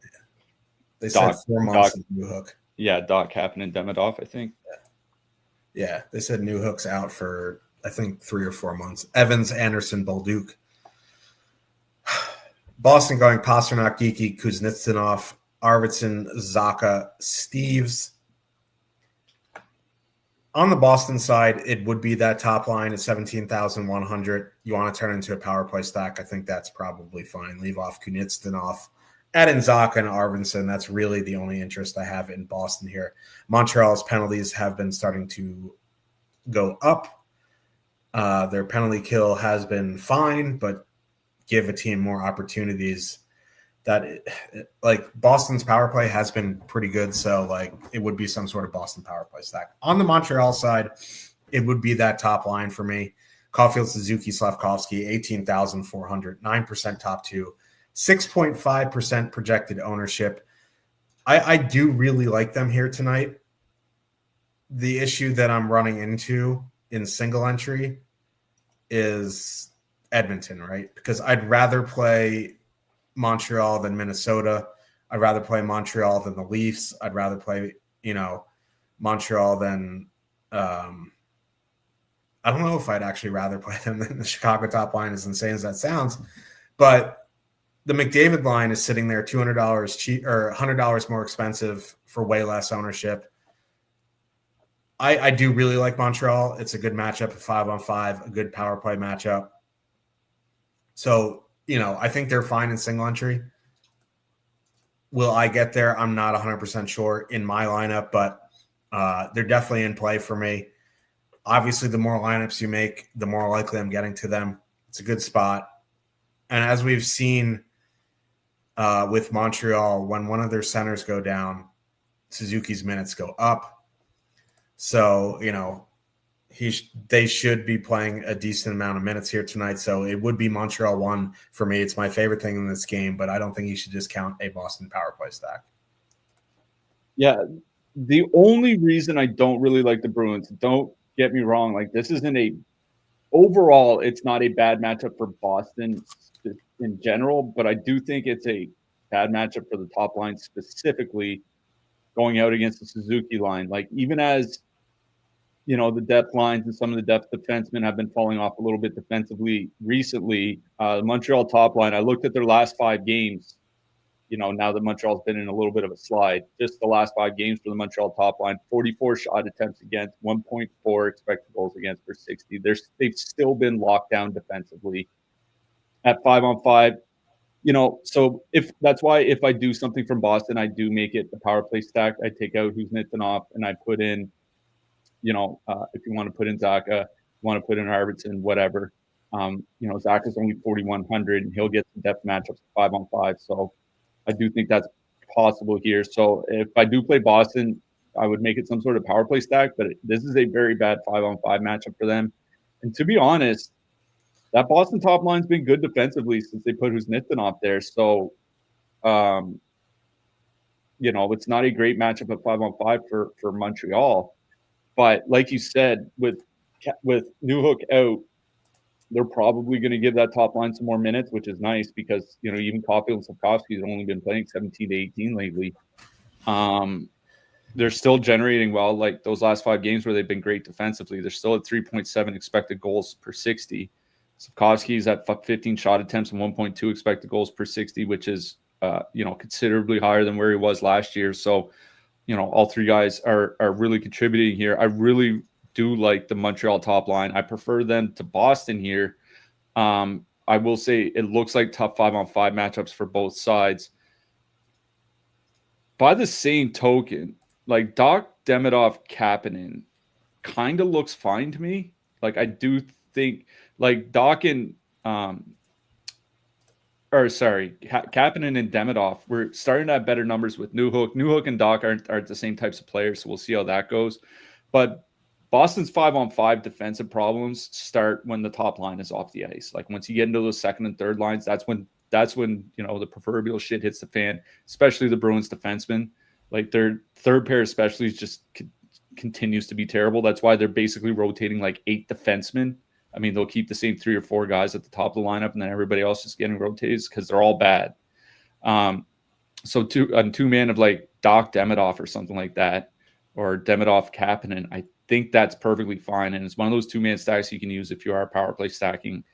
S1: they said 4 months of Newhook.
S2: Yeah, Doc Kapanen and Demidov, I think.
S1: Yeah, they said Newhook's out for I think 3 or 4 months. Evans, Anderson, Bolduc. Boston going Pasternak, Geeky, Kuznetsov, Arvidsson, Zacha, Steves. On the Boston side, it would be that top line at 17,100. You want to turn into a power play stack. I think that's probably fine. Leave off Kuznetsov. Add in Zacha and Arvidsson. That's really the only interest I have in Boston here. Montreal's penalties have been starting to go up. Their penalty kill has been fine, but give a team more opportunities. Like Boston's power play has been pretty good, so like it would be some sort of Boston power play stack. On the Montreal side, it would be that top line for me. Caulfield, Suzuki, Slavkovsky, 18,400, 9% top 2. 6.5% projected ownership. I do really like them here tonight. The issue that I'm running into in single entry is Edmonton, right? Because I'd rather play Montreal than Minnesota. I'd rather play Montreal than the Leafs. I'd rather play, Montreal than I don't know if I'd actually rather play them than the Chicago top line, as insane as that sounds. But the McDavid line is sitting there $200 cheap or $100 more expensive for way less ownership. I do really like Montreal. It's a good matchup, a 5-on-5, a good power play matchup. So, I think they're fine in single entry. Will I get there? I'm not 100% sure in my lineup, but they're definitely in play for me. Obviously, the more lineups you make, the more likely I'm getting to them. It's a good spot. And as we've seen with Montreal, when one of their centers go down, Suzuki's minutes go up. So, they should be playing a decent amount of minutes here tonight. So it would be Montreal 1 for me. It's my favorite thing in this game, but I don't think you should discount a Boston power play stack.
S2: Yeah. The only reason I don't really like the Bruins, don't get me wrong, like this isn't overall, it's not a bad matchup for Boston in general, but I do think it's a bad matchup for the top line, specifically going out against the Suzuki line. Like even as the depth lines and some of the depth defensemen have been falling off a little bit defensively recently. The Montreal top line, I looked at their last 5 games, now that Montreal's been in a little bit of a slide. Just the last 5 games for the Montreal top line, 44 shot attempts against, 1.4 expected goals against per 60. They've still been locked down defensively at 5-on-5. So if I do something from Boston, I do make it the power play stack. I take out Kuznetsov and I put in, if you want to put in Zacha, you want to put in Arvidsson, whatever. Zacha's only 4,100 and he'll get some depth matchups 5-on-5. So I do think that's possible here. So if I do play Boston, I would make it some sort of power play stack, but this is a very bad 5-on-5 matchup for them. And to be honest, that Boston top line's been good defensively since they put Kuznetsov there. So It's not a great matchup at 5-on-5 for Montreal. But like you said, with Newhook out, they're probably going to give that top line some more minutes, which is nice because, even Caulfield and Slavkovsky have only been playing 17 to 18 lately. They're still generating well, like those last 5 games where they've been great defensively. They're still at 3.7 expected goals per 60. Slavkovsky's at 15 shot attempts and 1.2 expected goals per 60, which is, considerably higher than where he was last year. So, all 3 guys are really contributing here. I really do like the Montreal top line. I prefer them to Boston here. I will say it looks like tough 5-on-5 matchups for both sides. By the same token, like Doc Demidov Kapanen kind of looks fine to me. Like I do think like Doc and Kapanen and Demidov, we're starting to have better numbers with Newhook. Newhook and Doc aren't the same types of players, so we'll see how that goes. But Boston's 5-on-5 defensive problems start when the top line is off the ice. Like once you get into those second and third lines, that's when the proverbial shit hits the fan, especially the Bruins defensemen. Like their third pair especially just continues to be terrible. That's why they're basically rotating like 8 defensemen. I mean, they'll keep the same 3 or 4 guys at the top of the lineup, and then everybody else is getting rotated because they're all bad. So two man of like Doc Demidov or something like that, or Demidov Kapanen, I think that's perfectly fine. And it's one of those 2-man stacks you can use if you are power play stacking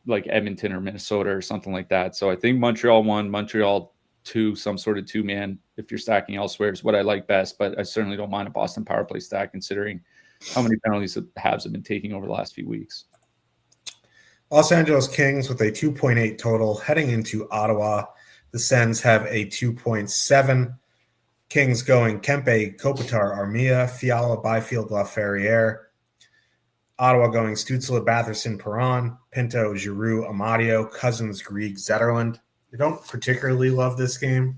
S2: like Edmonton or Minnesota or something like that. So I think Montreal 1, Montreal 2, some sort of 2-man if you're stacking elsewhere is what I like best. But I certainly don't mind a Boston power play stack considering how many penalties the Habs have been taking over the last few weeks.
S1: Los Angeles Kings with a 2.8 total heading into Ottawa. The Sens have a 2.7. Kings going Kempe, Kopitar, Armia, Fiala, Byfield, Laferriere. Ottawa going Stützle, Batherson, Perron, Pinto, Giroux, Amadio, Cousins, Grieg, Zetterlund. I don't particularly love this game.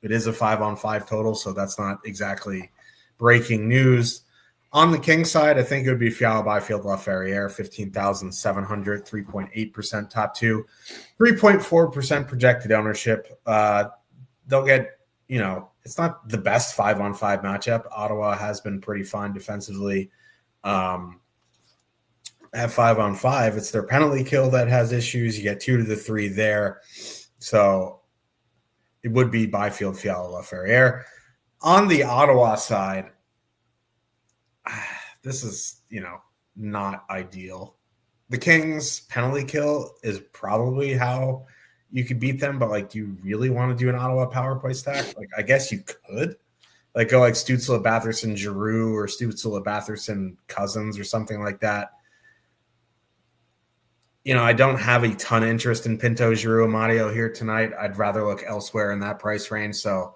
S1: It is a 5-on-5 total, so that's not exactly breaking news. On the King side, I think it would be Fiala, Byfield, Laferriere, 15,700, 3.8% top 2, 3.4% projected ownership. They'll get, it's not the best 5-on-5 matchup. Ottawa has been pretty fine defensively. At 5-on-5, it's their penalty kill that has issues. You get 2 to the 3 there. So it would be Byfield, Fiala, Laferriere. On the Ottawa side, this is, not ideal. The Kings penalty kill is probably how you could beat them, but do you really want to do an Ottawa power play stack? I guess you could. Go like Stützle, Batherson, Giroux, or Stützle, Batherson, Cousins, or something like that. I don't have a ton of interest in Pinto, Giroux, Amadio here tonight. I'd rather look elsewhere in that price range. So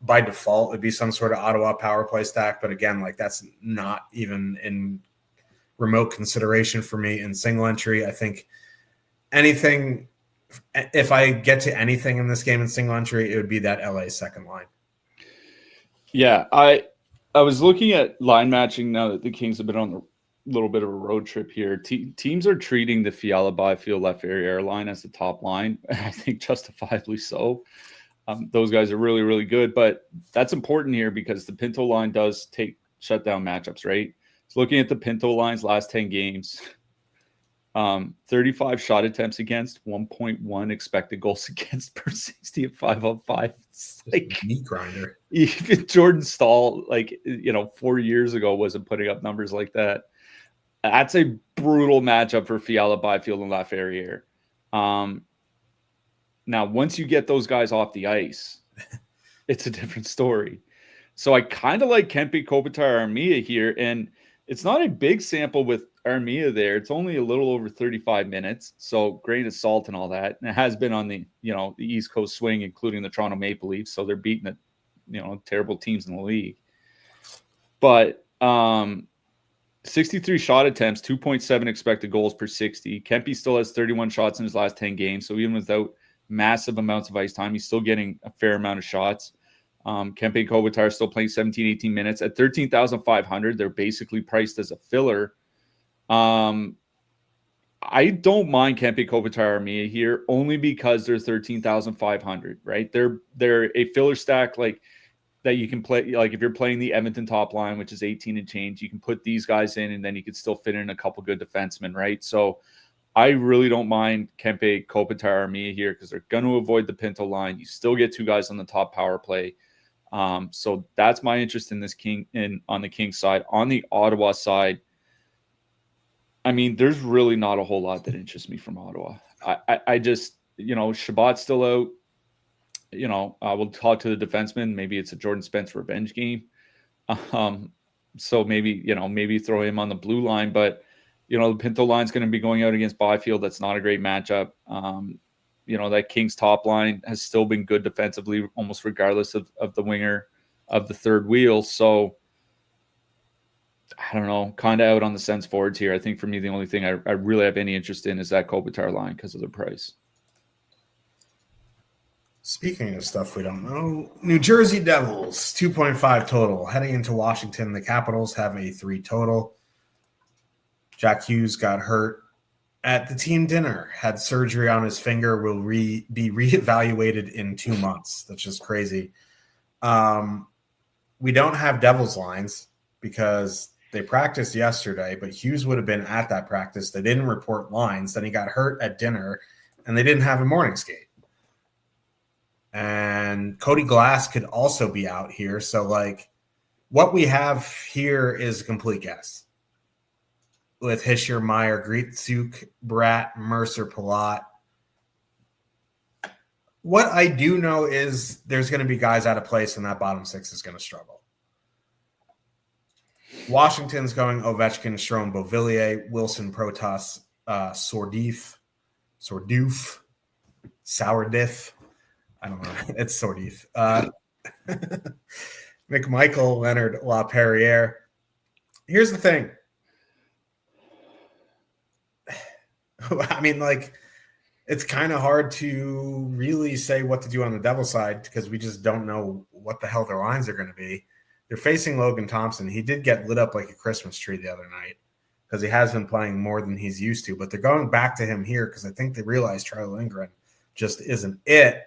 S1: by default, it'd be some sort of Ottawa power play stack. But again, that's not even in remote consideration for me in single entry. I think if I get to anything in this game in single entry, it would be that LA second line.
S2: Yeah, I was looking at line matching now that the Kings have been on a little bit of a road trip here. Teams are treating the Fiala, Byfield, Laferriere line as the top line. I think justifiably so. Those guys are really, really good, but that's important here because the Pinto line does take shutdown matchups, right? So looking at the Pinto line's last 10 games, 35 shot attempts against, 1.1 expected goals against per 60 at 5-on-5. It's
S1: meat grinder.
S2: Even Jordan Stahl, 4 years ago, wasn't putting up numbers like that. That's a brutal matchup for Fiala, Byfield, and Laferriere. Now, once you get those guys off the ice, it's a different story. So I kind of like Kempe, Kopitar, Armia here, and it's not a big sample with Armia there. It's only a little over 35 minutes, so grain of salt and all that. And it has been on the the East Coast swing, including the Toronto Maple Leafs, so they're beating the terrible teams in the league. But 63 shot attempts, 2.7 expected goals per 60. Kempe still has 31 shots in his last 10 games, so even without massive amounts of ice time, he's still getting a fair amount of shots. Kempe and Kopitar are still playing 17, 18 minutes. At 13,500, they're basically priced as a filler. I don't mind Kempe Kopitar Armia here only because they're 13,500, right? They're a filler stack like that you can play. Like if you're playing the Edmonton top line, which is 18 and change, you can put these guys in and then you can still fit in a couple good defensemen, right? So I really don't mind Kempe Kopitar Armia here because they're going to avoid the Pinto line. You still get two guys on the top power play. So that's my interest in this on the Kings side. On the Ottawa side, I mean, there's really not a whole lot that interests me from Ottawa. I just, Shabbat's still out. We'll talk to the defenseman. Maybe it's a Jordan Spence revenge game. So maybe throw him on the blue line. But, the Pinto line's going to be going out against Byfield. That's not a great matchup. That Kings top line has still been good defensively, almost regardless of the winger of the third wheel. So, I don't know, kind of out on the sense forwards here. I think for me, the only thing I really have any interest in is that Kopitar line because of the price.
S1: Speaking of stuff we don't know, New Jersey Devils, 2.5 total. Heading into Washington, the Capitals have a 3 total. Jack Hughes got hurt at the team dinner, had surgery on his finger, will be reevaluated in 2 months. That's just crazy. We don't have Devils lines because they practiced yesterday, but Hughes would have been at that practice. They didn't report lines. Then he got hurt at dinner, and they didn't have a morning skate. And Cody Glass could also be out here. So, what we have here is a complete guess. With Hischier, Meyer, Grietzuk, Bratt, Mercer, Palat. What I do know is there's going to be guys out of place, and that bottom 6 is going to struggle. Washington's going Ovechkin, Strome, Beauvillier, Wilson, Protas, Sourdif, Sourdiff. I don't know. It's Sourdif. McMichael, Leonard, LaPerriere. Here's the thing. I mean, it's kind of hard to really say what to do on the Devil side because we just don't know what the hell their lines are going to be. They're facing Logan Thompson. He did get lit up like a Christmas tree the other night because he has been playing more than he's used to. But they're going back to him here because I think they realize Charlie Lindgren just isn't it.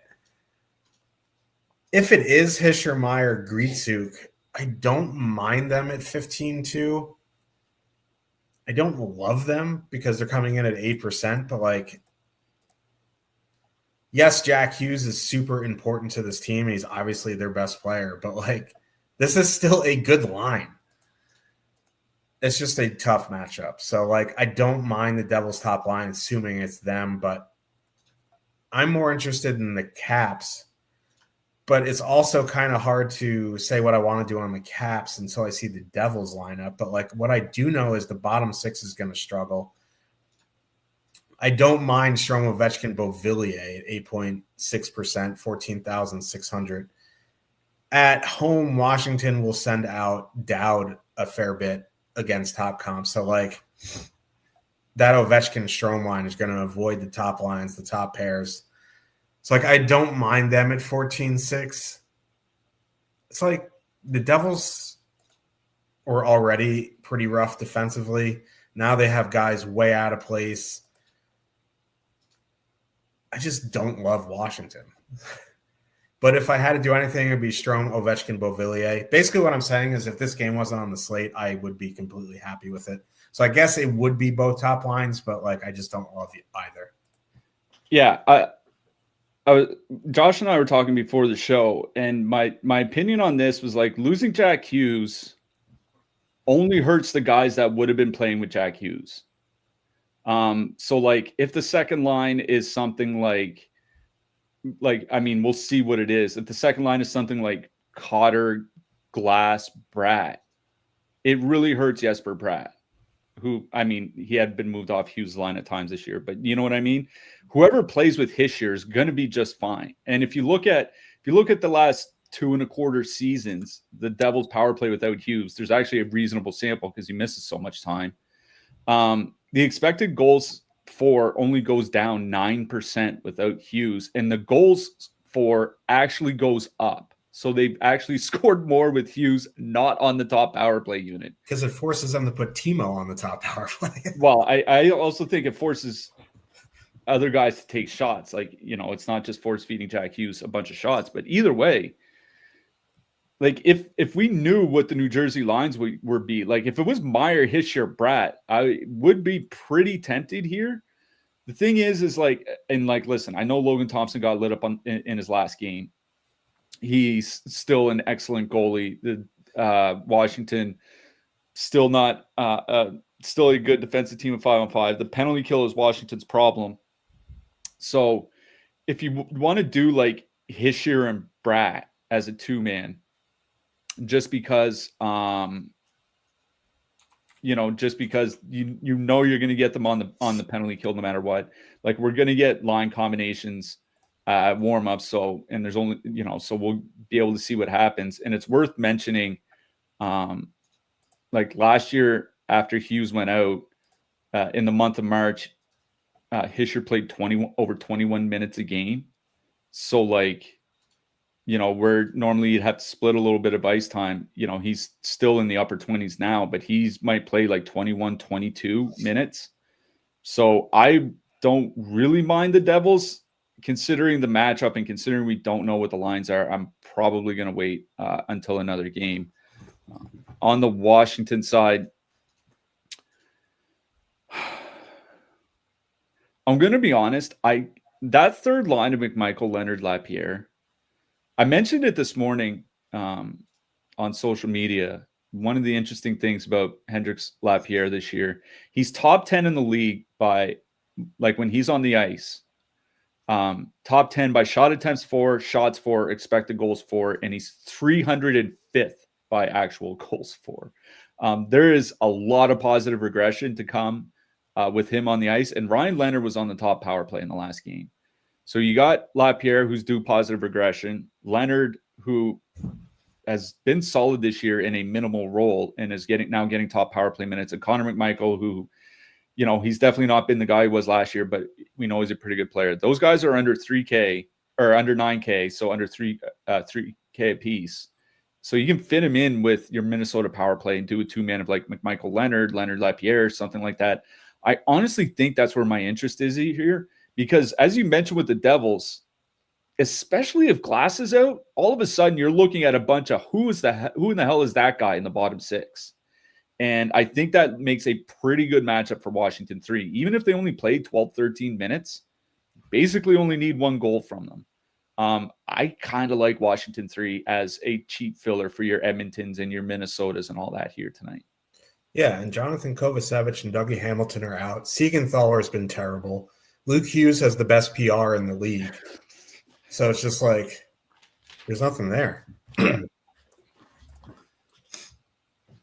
S1: If it is Hischier, Meyer, Grietzuk, I don't mind them at 15-2. I don't love them because they're coming in at 8%, but yes, Jack Hughes is super important to this team. He's obviously their best player, but this is still a good line. It's just a tough matchup. So I don't mind the Devils top line, assuming it's them, but I'm more interested in the Caps. But it's also kind of hard to say what I want to do on the Caps until I see the Devils lineup. But what I do know is the bottom 6 is going to struggle. I don't mind Strome, Ovechkin, Beauvillier at 8.6%, 14,600. At home, Washington will send out Dowd a fair bit against top comp. So that Ovechkin Strome line is going to avoid the top lines, the top pairs. So I don't mind them at 14-6. It's the Devils were already pretty rough defensively. Now they have guys way out of place. I just don't love Washington. But if I had to do anything, it would be Strome, Ovechkin, Beauvillier. Basically what I'm saying is if this game wasn't on the slate, I would be completely happy with it. So I guess it would be both top lines, but I just don't love either.
S2: Yeah, Josh and I were talking before the show, and my opinion on this was losing Jack Hughes only hurts the guys that would have been playing with Jack Hughes. So if the second line is something we'll see what it is. If the second line is something like Cotter, Glass, Bratt, it really hurts Jesper Bratt, who, he had been moved off Hughes' line at times this year, but you know what I mean? Whoever plays with Hischier is going to be just fine. And if you look at the last 2.25 seasons, the Devils power play without Hughes, there's actually a reasonable sample because he misses so much time. The expected goals for only goes down 9% without Hughes, and the goals for actually goes up. So they've actually scored more with Hughes not on the top power play unit.
S1: Because it forces them to put Timo on the top power play.
S2: Well, I also think it forces other guys to take shots. Like, it's not just force feeding Jack Hughes a bunch of shots, but either way, like if we knew what the New Jersey lines would be, like if it was Meyer, Hischier, Bratt, I would be pretty tempted here. The thing is like, and like, listen, I know Logan Thompson got lit up in his last game. He's still an excellent goalie. The Washington still not still a good defensive team of 5-on-5. The penalty kill is Washington's problem. So if you want to do like Hischier and Bratt as a 2-man, just because just because you you're going to get them on the penalty kill no matter what. Like, we're going to get line combinations warm up. So, and there's only, so we'll be able to see what happens. And it's worth mentioning, like last year after Hughes went out in the month of March, Hischier played over 21 minutes a game. So like, where normally you'd have to split a little bit of ice time, he's still in the upper 20s now, but might play like 21, 22 minutes. So I don't really mind the Devils considering the matchup and considering we don't know what the lines are. I'm probably going to wait until another game. On the Washington side, I'm going to be honest. That third line of McMichael, Leonard, Lapierre, I mentioned it this morning on social media. One of the interesting things about Hendrix Lapierre this year, he's top 10 in the league by, like, when he's on the ice, top 10 by shot attempts for, shots for, expected goals for, and he's 305th by actual goals for. There is a lot of positive regression to come with him on the ice, and Ryan Leonard was on the top power play in the last game. So you got Lapierre, who's due positive regression, Leonard, who has been solid this year in a minimal role and is now getting top power play minutes, and Connor McMichael, who, he's definitely not been the guy he was last year, but we know he's a pretty good player. Those guys are under 3K or under 9K, so under 3K a piece. So you can fit him in with your Minnesota power play and do a 2-man of like McMichael, Leonard Lapierre, something like that. I honestly think that's where my interest is here, because as you mentioned with the Devils, especially if Glass is out, all of a sudden you're looking at a bunch of who in the hell is that guy in the bottom 6? And I think that makes a pretty good matchup for Washington 3. Even if they only played 12, 13 minutes, basically only need 1 goal from them. I kind of like Washington 3 as a cheap filler for your Edmontons and your Minnesotas and all that here tonight.
S1: Yeah, and Jonathan Kovacevic and Dougie Hamilton are out. Siegenthaler has been terrible. Luke Hughes has the best PR in the league. So it's just like, there's nothing there.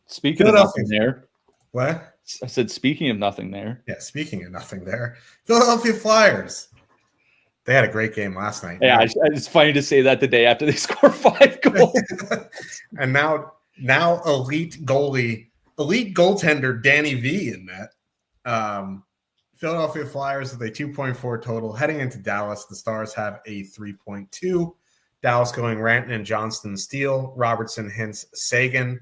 S2: Speaking of nothing there.
S1: What?
S2: I said, speaking of nothing there.
S1: Yeah, speaking of nothing there. Philadelphia Flyers. They had a great game last night.
S2: Yeah, it's funny to say that the day after they score 5 goals.
S1: And now elite goaltender Danny V in net. Philadelphia Flyers with a 2.4 total. Heading into Dallas, the Stars have a 3.2. Dallas going Rantanen, Johnston, Steele, Robertson, Hintz, Sagan.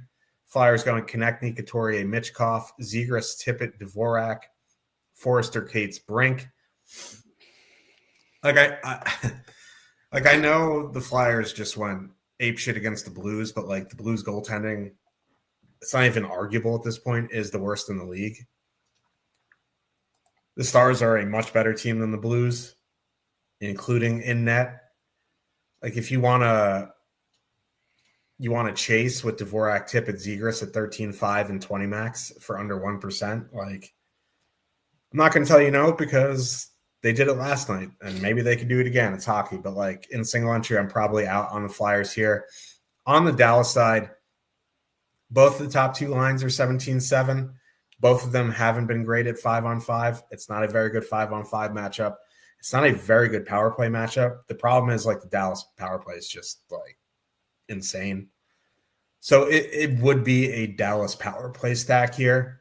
S1: Flyers going Konechny, Couturier, Michkov, Zegras, Tippett, Dvorak, Forrester, Cates, Brink. I know the Flyers just went apeshit against the Blues, but like the Blues goaltending, it's not even arguable at this point, is the worst in the league. The Stars are a much better team than the Blues, including in net. Like, if you want to chase with Dvorak, Tippett, Zegras at 13.5 and 20 max for under 1%, like, I'm not going to tell you no, because they did it last night, and maybe they could do it again. It's hockey, but like in single entry, I'm probably out on the Flyers here. On the Dallas side, both of the top 2 lines are 17-7. Both of them haven't been great at 5-on-5. It's not a very good 5-on-5 matchup. It's not a very good power play matchup. The problem is, like, the Dallas power play is just like insane. So it would be a Dallas power play stack here.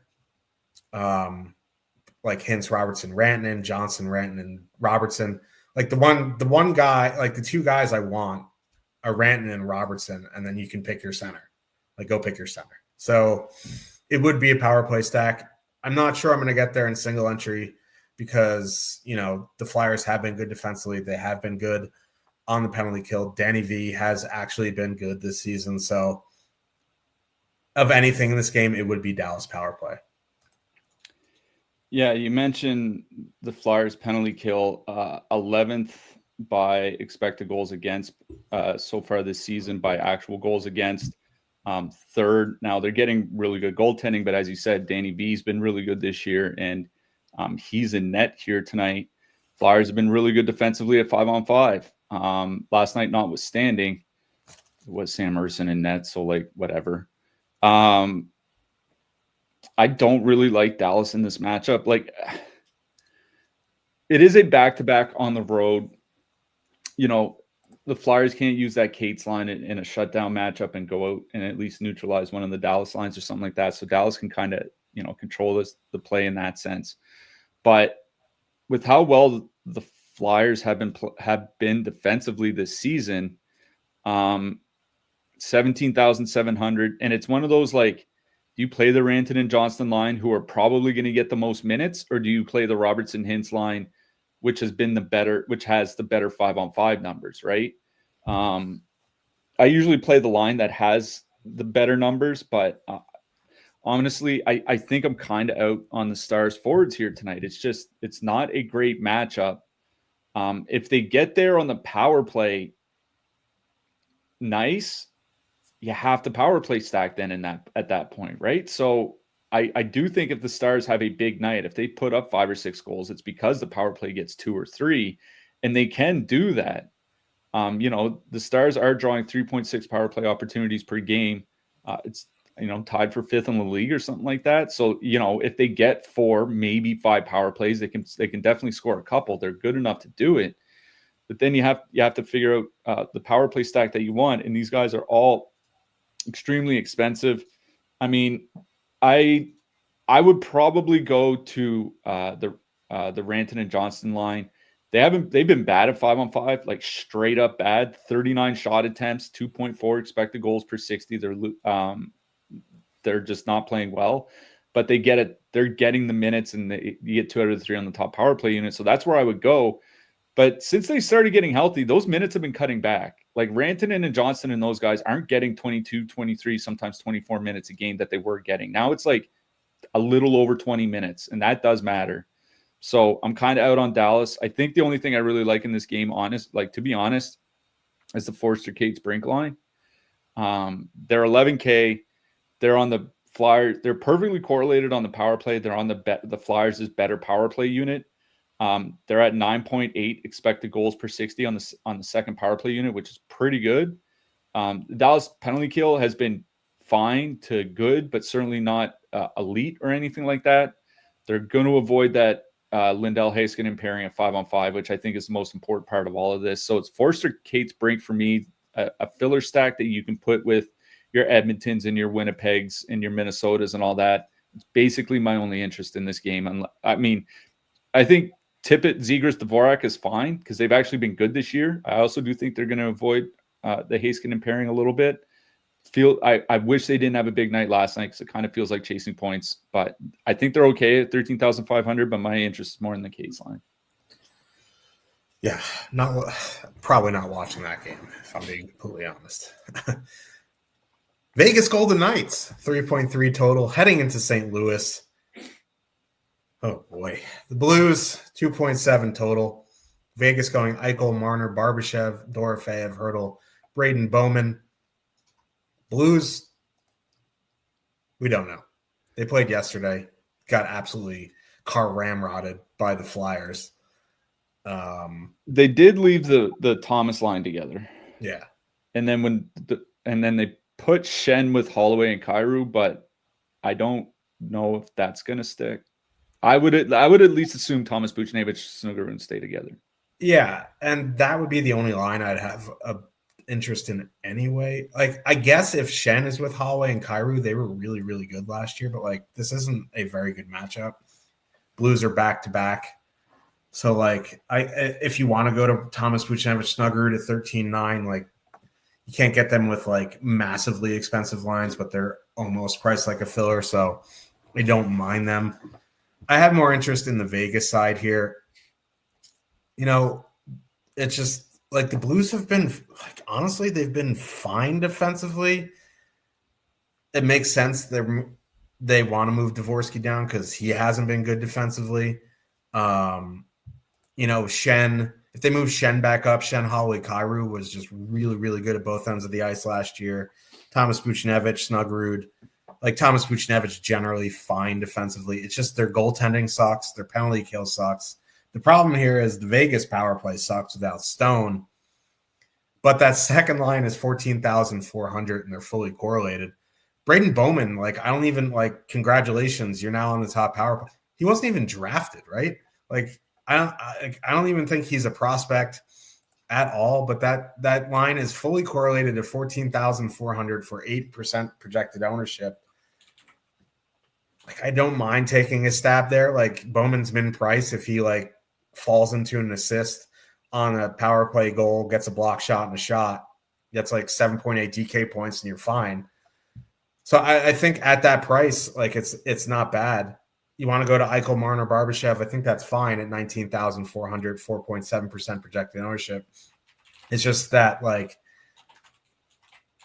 S1: Like Hintz, Robertson, Rantanen, Johnson, Rantanen, Robertson. Like the one guy, like the 2 guys I want a Rantanen and Robertson, and then you can pick your center. Like, go pick your center. So it would be a power play stack. I'm not sure I'm going to get there in single entry because, the Flyers have been good defensively. They have been good on the penalty kill. Danny V has actually been good this season. So of anything in this game, it would be Dallas power play.
S2: Yeah, you mentioned the Flyers penalty kill, 11th by expected goals against so far this season by actual goals against. Third, now they're getting really good goaltending, but as you said, Danny V's been really good this year, and he's in net here tonight. Flyers have been really good defensively at 5-on-5. Last night, notwithstanding, it was Sam Ersson in net, so whatever. I don't really like Dallas in this matchup. It is a back-to-back on the road. The Flyers can't use that Cates line in a shutdown matchup and go out and at least neutralize one of the Dallas lines or something like that. So Dallas can kind of, control the play in that sense. But with how well the Flyers have been defensively this season, 17,700, and it's one of those do you play the Rantanen and Johnston line, who are probably going to get the most minutes, or do you play the Robertson Hintz line, which has the better 5-on-5 numbers, right? I usually play the line that has the better numbers, but honestly, I think I'm kind of out on the Stars forwards here tonight. It's not a great matchup. If they get there on the power play, nice. You have to power play stack then at that point, right? So I do think if the Stars have a big night, if they put up 5 or 6 goals, it's because the power play gets 2 or 3, and they can do that. The Stars are drawing 3.6 power play opportunities per game. It's tied for 5th in the league or something like that. So if they get 4, maybe 5 power plays, they can definitely score a couple. They're good enough to do it. But then you have to figure out the power play stack that you want, and these guys are all extremely expensive. I mean, I would probably go to the Rantanen and Johnston line. They've been bad at 5-on-5, straight up bad. 39 shot attempts, 2.4 expected goals per 60. They're just not playing well, but they get it. They're getting the minutes, and you get 2 out of the 3 on the top power play unit. So that's where I would go. But since they started getting healthy, those minutes have been cutting back. Rantanen and Johnston and those guys aren't getting 22, 23, sometimes 24 minutes a game that they were getting. Now it's a little over 20 minutes, and that does matter. So I'm kind of out on Dallas. I think the only thing I really like in this game, to be honest, is the Forster Cates Brink line. They're 11K. They're on the Flyers. They're perfectly correlated on the power play. They're on the Flyers' better power play unit. They're at 9.8 expected goals per 60 on the second power play unit, which is pretty good. The Dallas penalty kill has been fine to good, but certainly not elite or anything like that. They're going to avoid that Lindell Heiskanen pairing at 5-on-5, which I think is the most important part of all of this. So it's Forster Cates Brink for me, a filler stack that you can put with your Edmontons and your Winnipegs and your Minnesotas and all that. It's basically my only interest in this game. And I think Tippett, Zegras, Dvorak is fine because they've actually been good this year. I also do think they're going to avoid the Heiskanen pairing a little bit. I wish they didn't have a big night last night because it kind of feels like chasing points. But I think they're okay at 13,500. But my interest is more in the Cates line.
S1: Yeah, probably not watching that game if I'm being completely honest. Vegas Golden Knights 3.3 total heading into St. Louis. Oh boy, the Blues 2.7 total. Vegas going Eichel, Marner, Barbashev, Dorofeyev, Hurdle, Braden Bowman. Blues, we don't know. They played yesterday, got absolutely car ramrodded by the Flyers.
S2: They did leave the Thomas line together.
S1: Yeah.
S2: And then they put Shen with Holloway and Kyrou, but I don't know if that's going to stick. I would at least assume Thomas Buchnevich, Snuggerud stay together.
S1: Yeah, and that would be the only line I'd have a interest in anyway. I guess if Shen is with Holloway and Kyrou, they were really, really good last year, but this isn't a very good matchup. Blues are back-to-back. So if you want to go to Thomas Buchnevich, Snuggerud at 13.9, You can't get them with like massively expensive lines, but they're almost priced like a filler, so I don't mind them. I have more interest in the Vegas side here. It's just like the Blues have been, like, honestly, they've been fine defensively. It makes sense they want to move Dvorsky down because he hasn't been good defensively. Shen, if they move Shen back up, Shen Holloway Kyrou was just really, really good at both ends of the ice last year. Thomas Buchnevich, Snuggerud. Like Thomas Buchnevich generally fine defensively. It's just their goaltending sucks. Their penalty kill sucks. The problem here is the Vegas power play sucks without Stone. But that second line is 14,400 and they're fully correlated. Braden Bowman, like, I don't even like, congratulations, you're now on the top power play. He wasn't even drafted, right? Like, I don't even think he's a prospect at all, but that line is fully correlated to 14,400 for 8% projected ownership. Like, I don't mind taking a stab there. Like, Bowman's min price, if he like falls into an assist on a power play goal, gets a block shot and a shot, gets like 7.8 DK points and you're fine. So I think at that price, like it's not bad. You want to go to Eichel, Marner, Barbashev, I think that's fine at 19,400, 4.7% projected ownership. It's just that, like,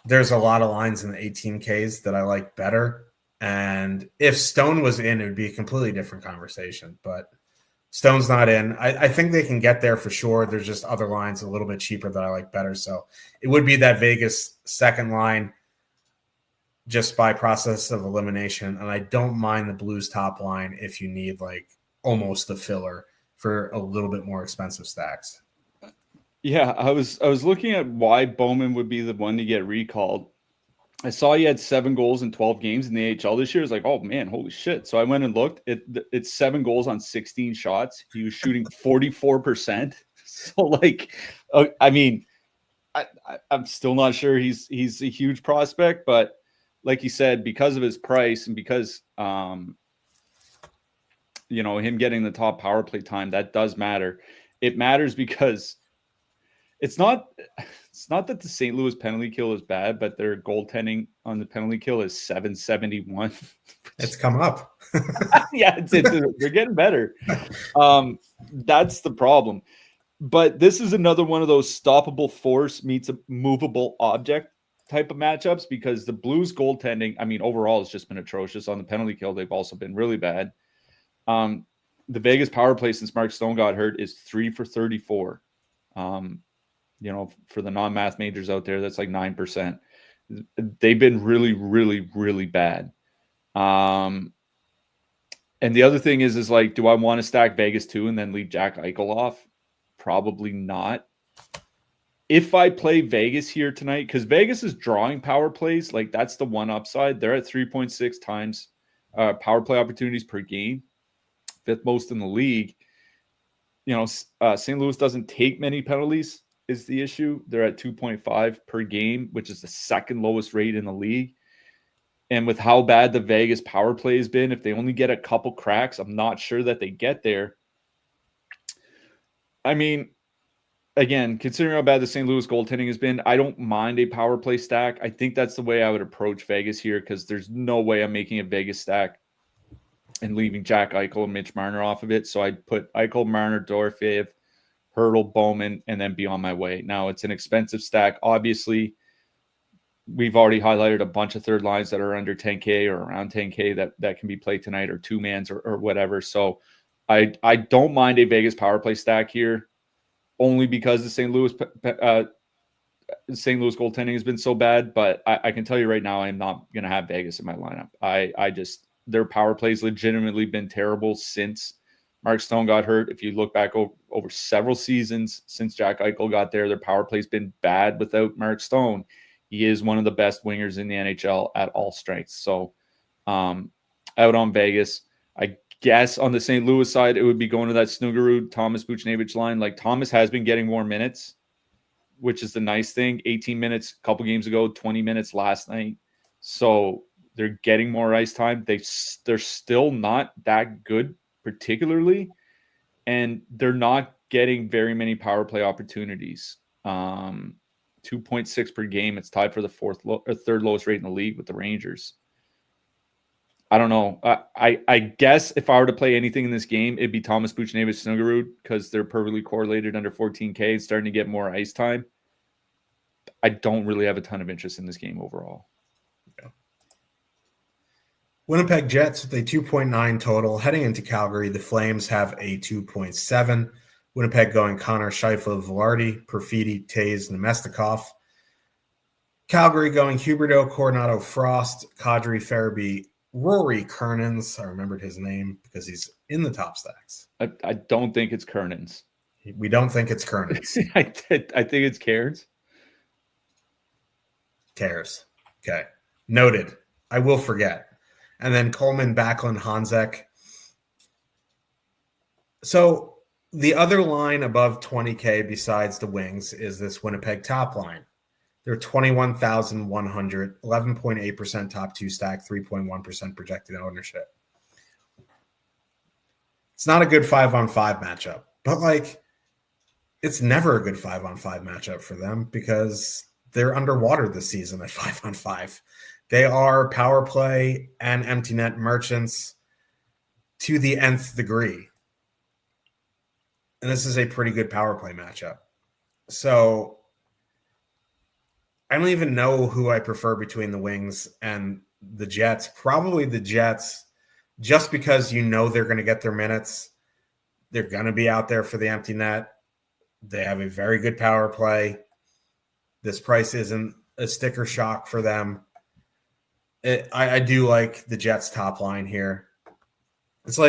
S1: there's a lot of lines in the 18Ks that I like better. And if Stone was in, it would be a completely different conversation. But Stone's not in. I think they can get there for sure. There's just other lines a little bit cheaper that I like better. So it would be that Vegas second line just by process of elimination. And I don't mind the Blues top line if you need like almost the filler for a little bit more expensive stacks.
S2: Yeah, I was looking at why Bowman would be the one to get recalled. I saw he had 7 goals in 12 games in the AHL this year. I was like, oh man, holy shit. So I went and looked. It's 7 goals on 16 shots. He was shooting 44%. So like, I mean, I'm still not sure he's a huge prospect, but like you said, because of his price and because him getting the top power play time, that does matter. It matters because it's not that the St. Louis penalty kill is bad, but their goaltending on the penalty kill is 771.
S1: It's come up.
S2: Yeah, they're getting better. That's the problem. But this is another one of those stoppable force meets a movable object type of matchups because the Blues goaltending, I mean, overall has just been atrocious. On the penalty kill, they've also been really bad. The Vegas power play since Mark Stone got hurt is 3 for 34. For the non-math majors out there, that's like 9%. They've been really, really, really bad. And the other thing is like, do I want to stack Vegas too and then leave Jack Eichel off? Probably not. If I play Vegas here tonight, because Vegas is drawing power plays, like that's the one upside. They're at 3.6 times power play opportunities per game, 5th most in the league. St. Louis doesn't take many penalties is the issue. They're at 2.5 per game, which is the 2nd lowest rate in the league. And with how bad the Vegas power play has been, if they only get a couple cracks, I'm not sure that they get there. I mean, again, considering how bad the St. Louis goaltending has been, I don't mind a power play stack. I think that's the way I would approach Vegas here because there's no way I'm making a Vegas stack and leaving Jack Eichel and Mitch Marner off of it. So I'd put Eichel, Marner, Dorofeev, Hurdle, Bowman, and then be on my way. Now, it's an expensive stack. Obviously, we've already highlighted a bunch of third lines that are under 10K or around 10K that can be played tonight or two-mans or whatever. So I don't mind a Vegas power play stack here only because the St. Louis goaltending has been so bad. But I can tell you right now, I'm not going to have Vegas in my lineup. Their power plays legitimately been terrible since Mark Stone got hurt. If you look back over several seasons since Jack Eichel got there, their power play's been bad without Mark Stone. He is one of the best wingers in the NHL at all strengths. So out on Vegas. I guess on the St. Louis side, it would be going to that Snuggerud, Thomas Buchnevich line. Like Thomas has been getting more minutes, which is the nice thing. 18 minutes a couple games ago, 20 minutes last night. So they're getting more ice time. They're still not that good particularly, and they're not getting very many power play opportunities. 2.6 per game. It's tied for the third lowest rate in the league with the Rangers. I don't know. I guess if I were to play anything in this game, it'd be Thomas Buchnevich-Snuggerud because they're perfectly correlated under 14K, starting to get more ice time. I don't really have a ton of interest in this game overall.
S1: Yeah. Winnipeg Jets with a 2.9 total. Heading into Calgary, the Flames have a 2.7. Winnipeg going Connor, Scheifele, Velarde, Perfidi, Taves, Nemestikov. Calgary going Huberdeau, Coronado, Frost, Kadri, Farabee, Rory Kernans. I remembered his name because he's in the top stacks.
S2: I don't think it's Kernans.
S1: We don't think it's Kernans.
S2: I think it's Cairns.
S1: Cares. Okay. Noted. I will forget. And then Coleman, Backlund, Hanzek. So the other line above 20K besides the Wings is this Winnipeg top line. They're 21,100, 11.8% top two stack, 3.1% projected ownership. It's not a good 5-on-5 matchup, but it's never a good 5-on-5 matchup for them because they're underwater this season at 5-on-5. They are power play and empty net merchants to the nth degree. And this is a pretty good power play matchup. So I don't even know who I prefer between the Wings and the Jets. Probably the Jets, just because you know they're going to get their minutes. They're going to be out there for the empty net. They have a very good power play. This price isn't a sticker shock for them. I do like the Jets top line here. It's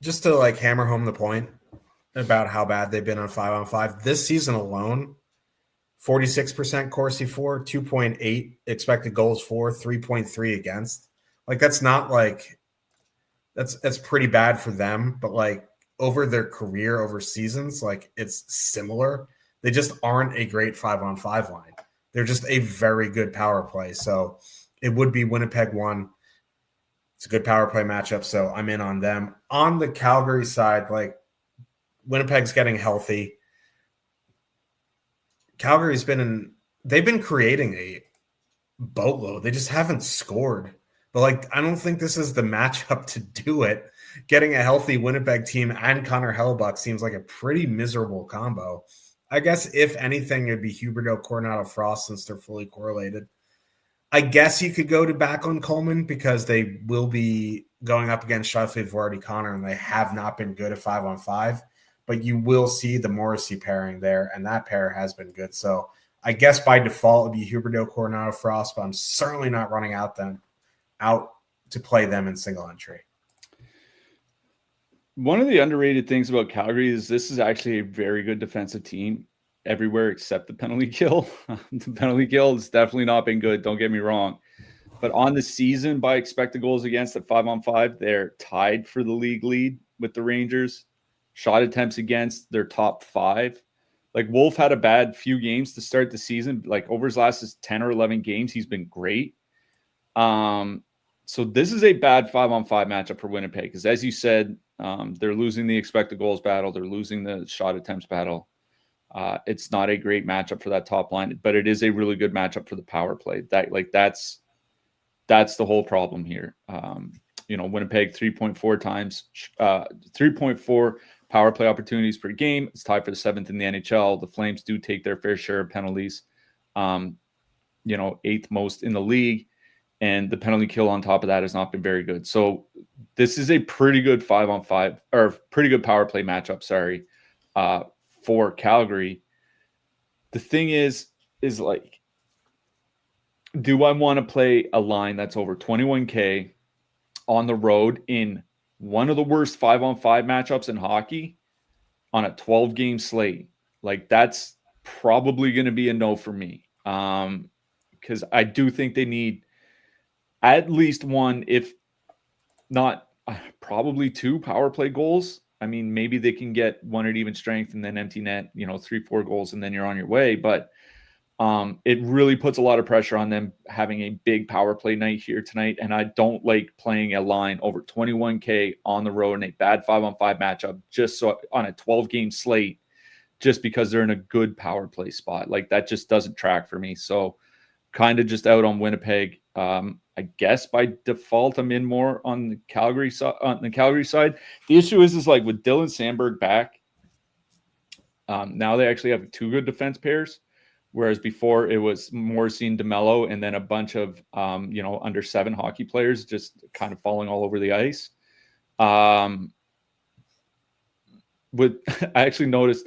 S1: just to hammer home the point about how bad they've been on 5-on-5. This season alone, 46% Corsi for, 2.8 expected goals for, 3.3 against. That's not that's pretty bad for them, but over their career, over seasons, it's similar. They just aren't a great 5-on-5 line. They're just a very good power play. So it would be Winnipeg 1. It's a good power play matchup, so I'm in on them. On the Calgary side, Winnipeg's getting healthy. Calgary's they've been creating a boatload. They just haven't scored. But I don't think this is the matchup to do it. Getting a healthy Winnipeg team and Connor Hellebuyck seems like a pretty miserable combo. I guess if anything, it'd be Huberdeau, Coronado, Frost since they're fully correlated. I guess you could go to Backlund, Coleman because they will be going up against Scheifele, Velarde, Connor, and they have not been good at 5-on-5. But you will see the Morrissey pairing there, and that pair has been good. So I guess by default it would be Huberdeau, Coronado, Frost, but I'm certainly not running out to play them in single entry.
S2: One of the underrated things about Calgary is this is actually a very good defensive team everywhere except the penalty kill. The penalty kill has definitely not been good, don't get me wrong. But on the season, by expected goals against at 5-on-5, they're tied for the league lead with the Rangers. Shot attempts against, their top 5. Wolf had a bad few games to start the season. Over his last 10 or 11 games, he's been great. So this is a bad 5-on-5 matchup for Winnipeg because, as you said, they're losing the expected goals battle. They're losing the shot attempts battle. It's not a great matchup for that top line, but it is a really good matchup for the power play. That's the whole problem here. Winnipeg 3.4 power play opportunities per game. It's tied for the 7th in the NHL. The Flames do take their fair share of penalties, 8th most in the league. And the penalty kill on top of that has not been very good. So this is a pretty good 5-on-5 or pretty good power play matchup, for Calgary. The thing is do I want to play a line that's over 21K on the road in one of the worst 5-on-5 matchups in hockey on a 12-game slate? That's probably going to be a no for me. Because I do think they need at least one, if not probably 2 power play goals. I mean, maybe they can get one at even strength and then empty net, 3-4 goals, and then you're on your way. But it really puts a lot of pressure on them having a big power play night here tonight. And I don't like playing a line over 21K on the road in a bad 5-on-5 matchup just so on a 12-game slate, just because they're in a good power play spot. Like that just doesn't track for me. So kind of just out on Winnipeg. I guess by default I'm in more on the Calgary side. The issue is like with Dylan Sandberg back. Now they actually have 2 good defense pairs, whereas before it was Morrissey, DeMello, and then a bunch of under 7 hockey players just kind of falling all over the ice. I actually noticed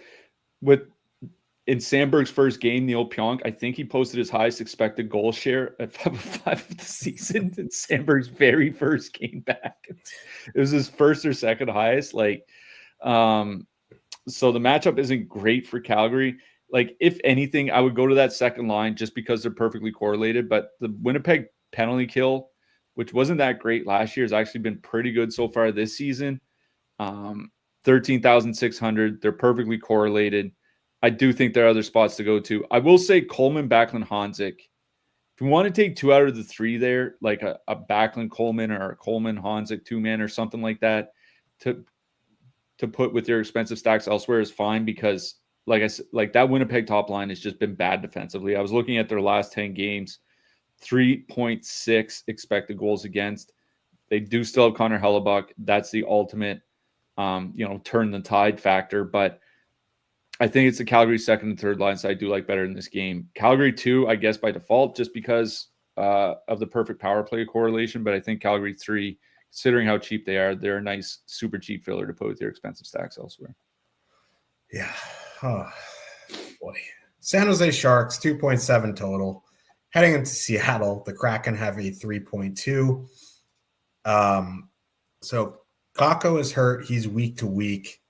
S2: in Sandberg's first game, Neil Pionk, I think he posted his highest expected goal share at 5-5 of the season in Sandberg's very first game back. It was his first or second highest. So the matchup isn't great for Calgary. Like, if anything, I would go to that second line just because they're perfectly correlated. But the Winnipeg penalty kill, which wasn't that great last year, has actually been pretty good so far this season. 13,600. They're perfectly correlated. I do think there are other spots to go to. I will say Coleman, Backlund, Honzik. If you want to take 2 out of the 3 there, like a Backlund, Coleman, or a Coleman, Honzik 2-man or something like that, to put with your expensive stacks elsewhere is fine, because like I said, like that Winnipeg top line has just been bad defensively. I was looking at their last 10 games, 3.6 expected goals against. They do still have Connor Hellebuck. That's the ultimate, turn the tide factor. But I think it's the Calgary second and third lines I do like better in this game. Calgary 2, I guess by default, just because of the perfect power play correlation. But I think Calgary 3, considering how cheap they are, they're a nice, super cheap filler to put with your expensive stacks elsewhere.
S1: Yeah. Oh, boy. San Jose Sharks, 2.7 total. Heading into Seattle, the Kraken have a 3.2. So Kakko is hurt. He's week to week.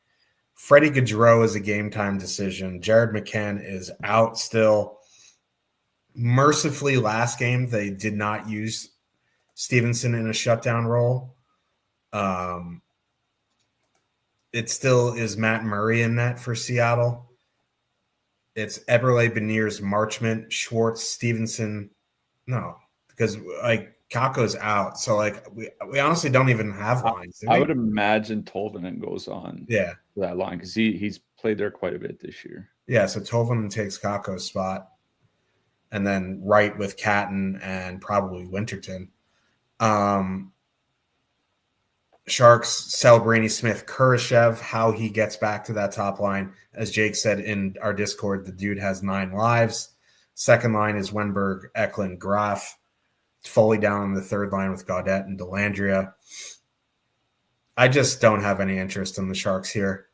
S1: Freddie Gaudreau is a game-time decision. Jared McCann is out still. Mercifully, last game, they did not use Stevenson in a shutdown role. It still is Matt Murray in net for Seattle. It's Eberle, Beniers, Marchment, Schwartz, Stevenson. No, because Kakko's out. So we honestly don't even have lines.
S2: I would imagine Tolvanen goes on that line, because he's played there quite a bit this year.
S1: Yeah, so Tolvanen takes Kakko's spot. And then Wright with Catton and probably Winterton. Sharks, Celebrini, Smith, Kurashev, how he gets back to that top line. As Jake said in our Discord, the dude has 9 lives. Second line is Wenberg, Eklund, Graf. Foley down on the third line with Gaudette and Delandria. I just don't have any interest in the Sharks here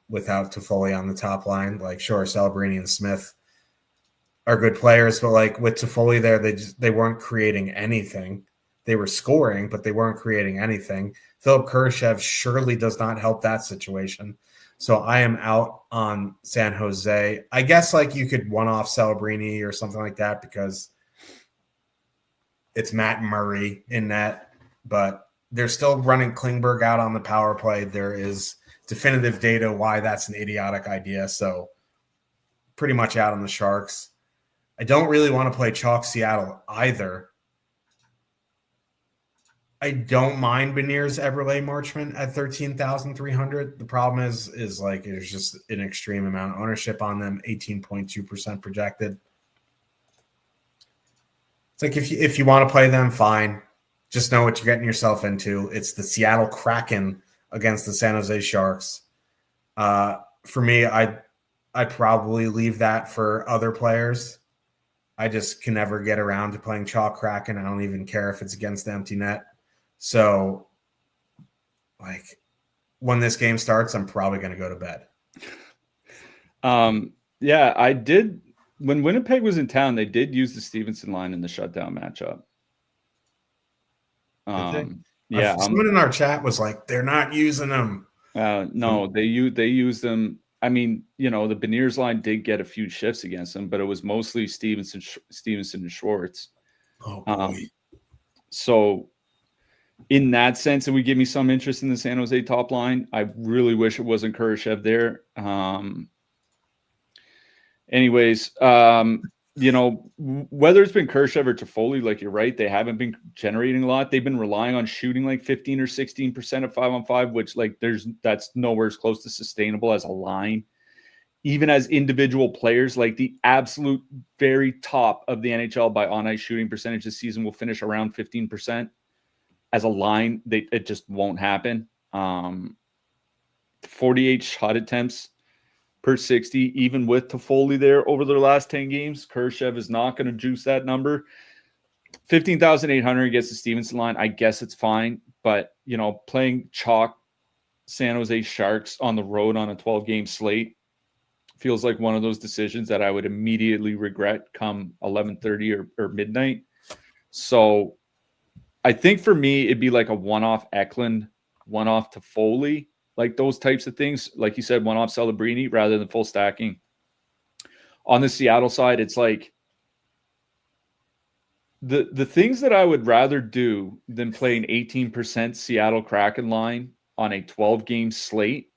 S1: without Toffoli on the top line. Sure, Celebrini and Smith are good players, but with Toffoli there, they weren't creating anything. They were scoring, but they weren't creating anything. Philip Kurashev surely does not help that situation. So I am out on San Jose. I guess you could one-off Celebrini or something like that because it's Matt Murray in net, but they're still running Klingberg out on the power play. There is definitive data why that's an idiotic idea. So pretty much out on the Sharks. I don't really want to play chalk Seattle either. I don't mind Beniers, Eberle, Marchment at 13,300. The problem is there's just an extreme amount of ownership on them, 18.2% projected. It's if you want to play them, fine. Just know what you're getting yourself into. It's the Seattle Kraken against the San Jose Sharks. For me, I'd probably leave that for other players. I just can never get around to playing chalk Kraken. I don't even care if it's against the empty net. So, when this game starts, I'm probably going to go to bed.
S2: Yeah, I did. When Winnipeg was in town, they did use the Stevenson line in the shutdown matchup. Yeah,
S1: someone in our chat was like, "They're not using them."
S2: No, they use them. I mean, the Beniers line did get a few shifts against them, but it was mostly Stevenson and Schwartz.
S1: Oh boy.
S2: So in that sense, it would give me some interest in the San Jose top line. I really wish it wasn't Kurashev there. Anyways, whether it's been Kurashev or Toffoli, you're right, they haven't been generating a lot. They've been relying on shooting 15 or 16% of 5-on-5, which that's nowhere as close to sustainable as a line. even as individual players, like the absolute very top of the NHL by on-ice shooting percentage this season will finish around 15%. As a line, it just won't happen. 48 shot attempts per 60, even with Toffoli there over their last 10 games. Khrushchev is not going to juice that number. 15,800 against the Stevenson line, I guess it's fine. But, playing chalk San Jose Sharks on the road on a 12-game slate feels like one of those decisions that I would immediately regret come 11:30 or midnight. So I think for me, it'd be like a one-off Eklund, one-off Toffoli, like those types of things. Like you said, one-off Celebrini rather than full stacking. On the Seattle side, it's like the things that I would rather do than play an 18% Seattle Kraken line on a 12-game slate.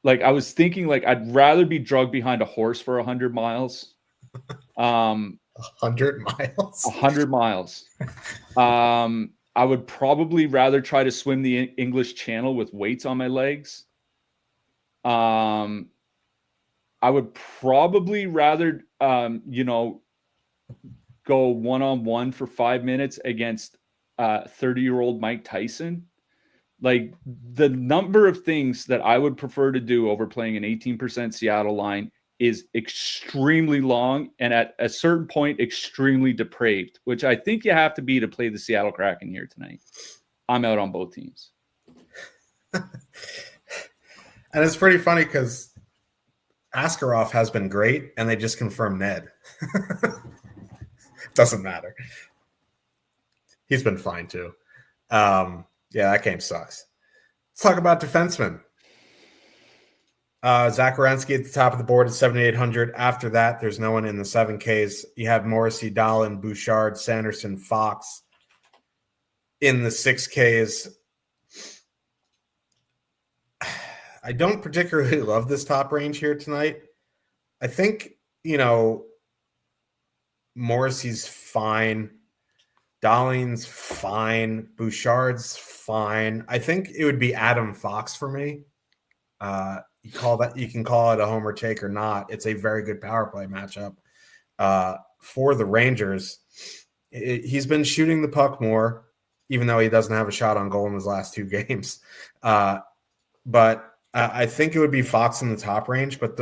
S2: Like I was thinking, like I'd rather be drugged behind a horse for 100 miles.
S1: 100 miles?
S2: 100 miles. I would probably rather try to swim the English Channel with weights on my legs. I would probably rather, go one-on-one for 5 minutes against 30-year-old Mike Tyson. Like the number of things that I would prefer to do over playing an 18% Seattle line is extremely long and at a certain point extremely depraved, which I think you have to be to play the Seattle Kraken here tonight. I'm out on both teams.
S1: And it's pretty funny because Askarov has been great and they just confirmed Ned. Doesn't matter. He's been fine too. Yeah, that game sucks. Let's talk about defensemen. Zach Werenski at the top of the board at 7,800. After that, there's no one in the 7Ks. You have Morrissey, Dahlin, Bouchard, Sanderson, Fox in the 6Ks. I don't particularly love this top range here tonight. I think, Morrissey's fine. Dahlin's fine. Bouchard's fine. I think it would be Adam Fox for me. You can call it a homer take or not. It's a very good power play matchup for the Rangers. He's been shooting the puck more, even though he doesn't have a shot on goal in his last 2 games. But I think it would be Fox in the top range. But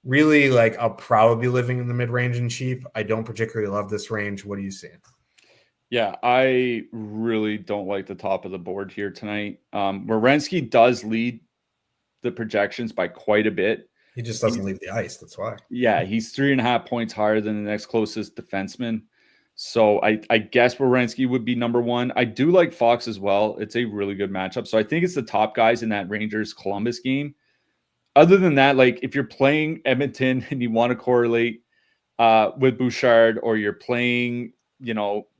S1: I'll probably be living in the mid range and cheap. I don't particularly love this range. What are you seeing?
S2: Yeah, I really don't like the top of the board here tonight. Werenski does lead the projections by quite a bit.
S1: He just doesn't leave the ice. That's why.
S2: Yeah, he's 3.5 points higher than the next closest defenseman. So I guess Werenski would be number one. I do like Fox as well. It's a really good matchup. So I think it's the top guys in that Rangers-Columbus game. Other than that, like if you're playing Edmonton and you want to correlate with Bouchard, or you're playing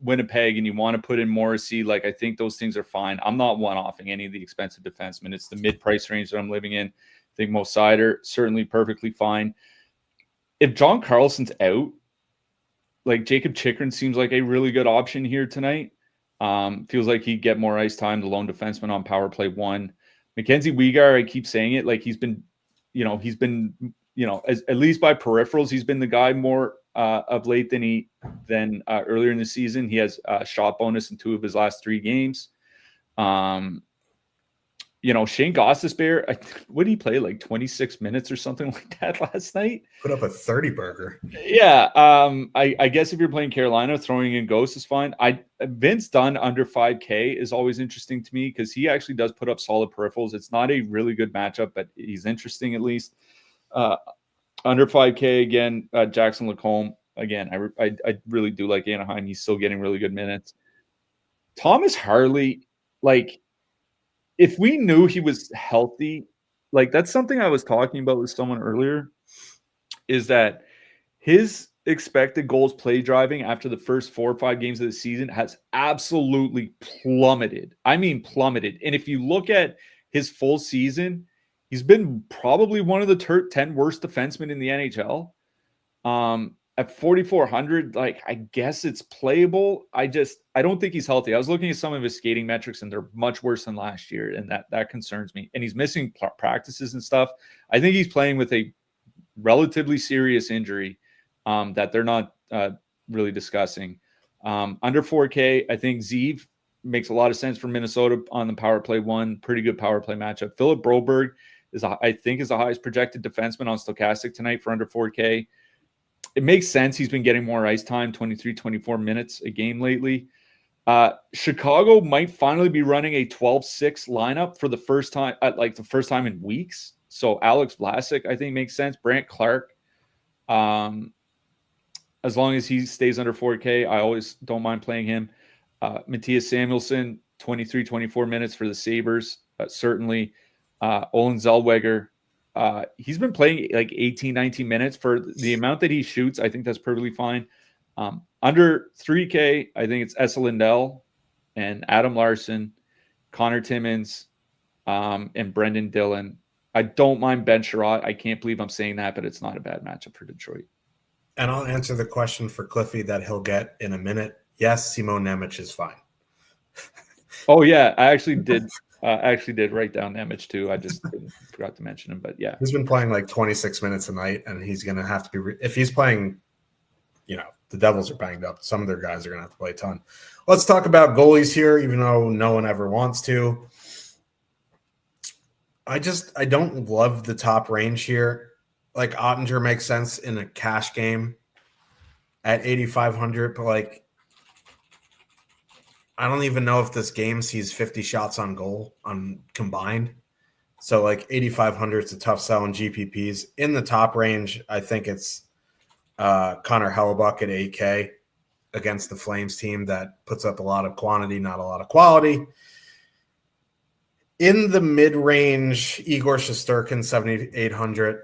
S2: Winnipeg and you want to put in Morrissey, like I think those things are fine. I'm not one-offing any of the expensive defensemen. It's the mid-price range that I'm living in. I think Mo Seider, certainly perfectly fine. If John Carlson's out, like Jacob Chikrin seems like a really good option here tonight. Feels like he'd get more ice time, the lone defenseman on power play 1. Mackenzie Weegar, I keep saying it, like he's been at least by peripherals, he's been the guy more of late than earlier in the season. He has a shot bonus in 2 of his last 3 games. Shane Gostisbehere, what did he play, like 26 minutes or something like that last night?
S1: Put up a 30 burger.
S2: Yeah. I guess if you're playing Carolina, throwing in Ghost is fine. Vince Dunn under 5K is always interesting to me because he actually does put up solid peripherals. It's not a really good matchup, but he's interesting at least. Under 5K again, Jackson Lacombe. Again, I really do like Anaheim. He's still getting really good minutes. Thomas Harley, like, if we knew he was healthy, like that's something I was talking about with someone earlier, is that his expected goals play driving after the first 4 or 5 games of the season has absolutely plummeted. I mean, plummeted. And if you look at his full season, he's been probably one of the 10 worst defensemen in the NHL. at 4,400, like, I guess it's playable. I don't think he's healthy. I was looking at some of his skating metrics, and they're much worse than last year, and that concerns me. And he's missing practices and stuff. I think he's playing with a relatively serious injury that they're not really discussing. Under 4K, I think Zeev makes a lot of sense for Minnesota on the power play one. Pretty good power play matchup. Philip Broberg is the highest projected defenseman on Stochastic tonight for under 4K. It makes sense. He's been getting more ice time, 23, 24 minutes a game lately. Chicago might finally be running a 12-6 lineup for the first time, in weeks. So Alex Vlasic, I think, makes sense. Brant Clark, as long as he stays under 4K, I always don't mind playing him. Matthias Samuelsson, 23, 24 minutes for the Sabres, certainly. Olin Zellweger, he's been playing like 18, 19 minutes for the amount that he shoots. I think that's perfectly fine. Under 3K, I think it's Esa Lindell and Adam Larson, Connor Timmins, and Brendan Dillon. I don't mind Ben Sherratt. I can't believe I'm saying that, but it's not a bad matchup for Detroit.
S1: And I'll answer the question for Cliffy that he'll get in a minute. Yes, Simon Nemec is fine.
S2: Oh, yeah. I actually did write down Nemec too. I just forgot to mention him, but yeah.
S1: He's been playing like 26 minutes a night, and he's going to have to be if he's playing, the Devils are banged up. Some of their guys are going to have to play a ton. Let's talk about goalies here, even though no one ever wants to. I don't love the top range here. Like, Ottinger makes sense in a cash game at 8,500, but like, I don't even know if this game sees 50 shots on goal on combined. So like 8,500 is a tough sell in GPPs. In the top range, I think it's Connor Hellebuck at 8K against the Flames team that puts up a lot of quantity, not a lot of quality. In the mid-range, Igor Shesterkin, 7,800.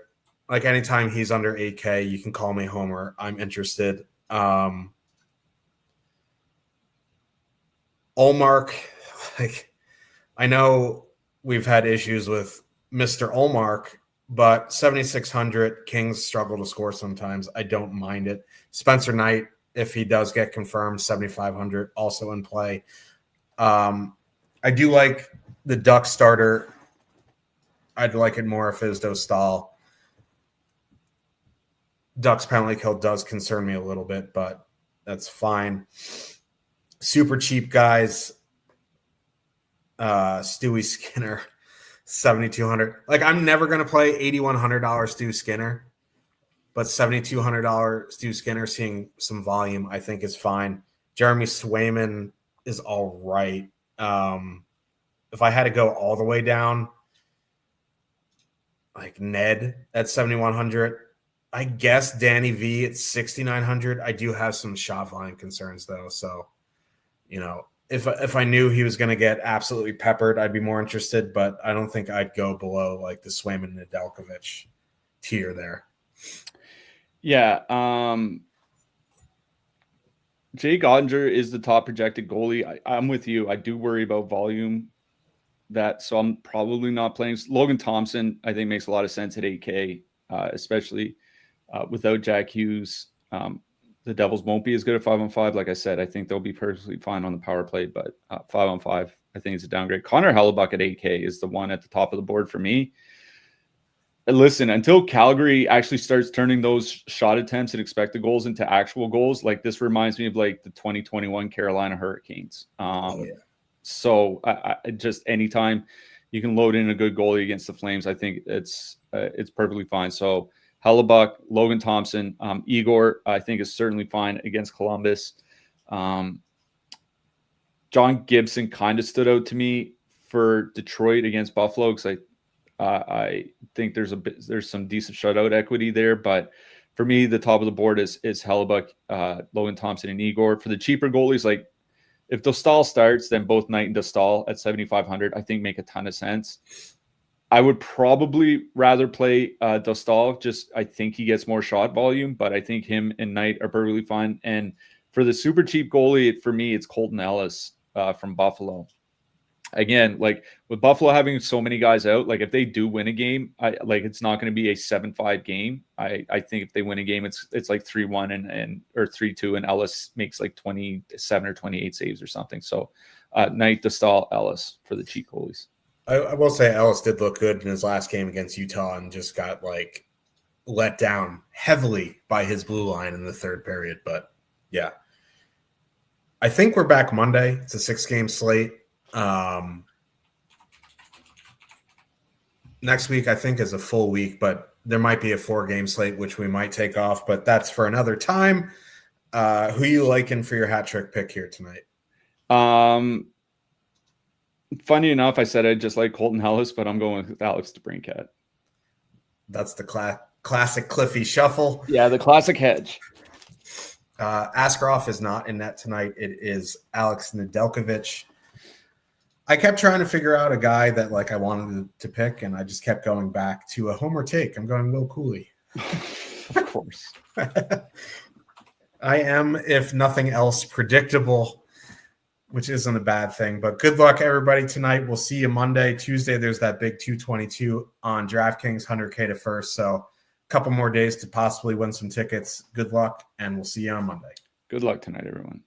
S1: Like, anytime he's under 8K, you can call me Homer. I'm interested. Ullmark, like, I know we've had issues with Mr. Ullmark, but 7,600, Kings struggle to score sometimes. I don't mind it. Spencer Knight, if he does get confirmed, 7,500, also in play. I do like the Duck starter. I'd like it more if it was Dostal. Ducks penalty kill does concern me a little bit, but that's fine. Super cheap guys. Stewie Skinner, 7,200. Like, I'm never going to play $8,100 Stu Skinner, but $7,200 Stu Skinner seeing some volume, I think, is fine. Jeremy Swayman is all right. If I had to go all the way down, like Ned at 7,100, I guess Danny V at 6,900. I do have some shot volume concerns, though. So, if I knew he was going to get absolutely peppered, I'd be more interested. But I don't think I'd go below like the Swayman and Nedeljkovic tier there.
S2: Yeah. Jake Ottinger is the top projected goalie. I'm with you. I do worry about volume. So I'm probably not playing. Logan Thompson, I think, makes a lot of sense at 8K, especially without Jack Hughes. The Devils won't be as good at 5-on-5. Like I said, I think they'll be perfectly fine on the power play, but 5-on-5, I think it's a downgrade. Connor Hellebuck at 8K is the one at the top of the board for me. And listen, until Calgary actually starts turning those shot attempts and expected goals into actual goals, like, this reminds me of like the 2021 Carolina Hurricanes. So I just, anytime you can load in a good goalie against the Flames, I think it's perfectly fine. So Hellebuck, Logan Thompson, Igor, I think, is certainly fine against Columbus. John Gibson kind of stood out to me for Detroit against Buffalo because I think there's some decent shutout equity there, but for me, the top of the board is Hellebuck, Logan Thompson, and Igor. For the cheaper goalies, like, if Dostal starts, then both Knight and Dostal at 7,500, I think, make a ton of sense. I would probably rather play Dostal. Just, I think he gets more shot volume, but I think him and Knight are perfectly fine. And for the super cheap goalie, for me, it's Colton Ellis from Buffalo. again, like with Buffalo having so many guys out, like if they do win a game, it's not going to be a 7-5 game. I think if they win a game, it's like 3-1 and or 3-2, and Ellis makes like 27 or 28 saves or something. So night to stall Ellis for the cheat goalies.
S1: I will say Ellis did look good in his last game against Utah and just got like let down heavily by his blue line in the third period. But yeah, I think we're back Monday. It's a 6-game slate. Next week, I think, is a full week, but there might be a 4-game slate, which we might take off, but that's for another time. Who you liking for your hat trick pick here tonight?
S2: Funny enough, I said I just like Colton Ellis, but I'm going with Alex DeBrincat.
S1: That's the classic Cliffy shuffle.
S2: Yeah, the classic hedge.
S1: Askarov is not in net tonight. It is Alex Nedeljkovic. I kept trying to figure out a guy that like I wanted to pick, and I just kept going back to a homer take. I'm going Will Cooley.
S2: Of course.
S1: I am, if nothing else, predictable, which isn't a bad thing. But good luck, everybody, tonight. We'll see you Monday. Tuesday, there's that big 222 on DraftKings, 100K to first. So a couple more days to possibly win some tickets. Good luck, and we'll see you on Monday.
S2: Good luck tonight, everyone.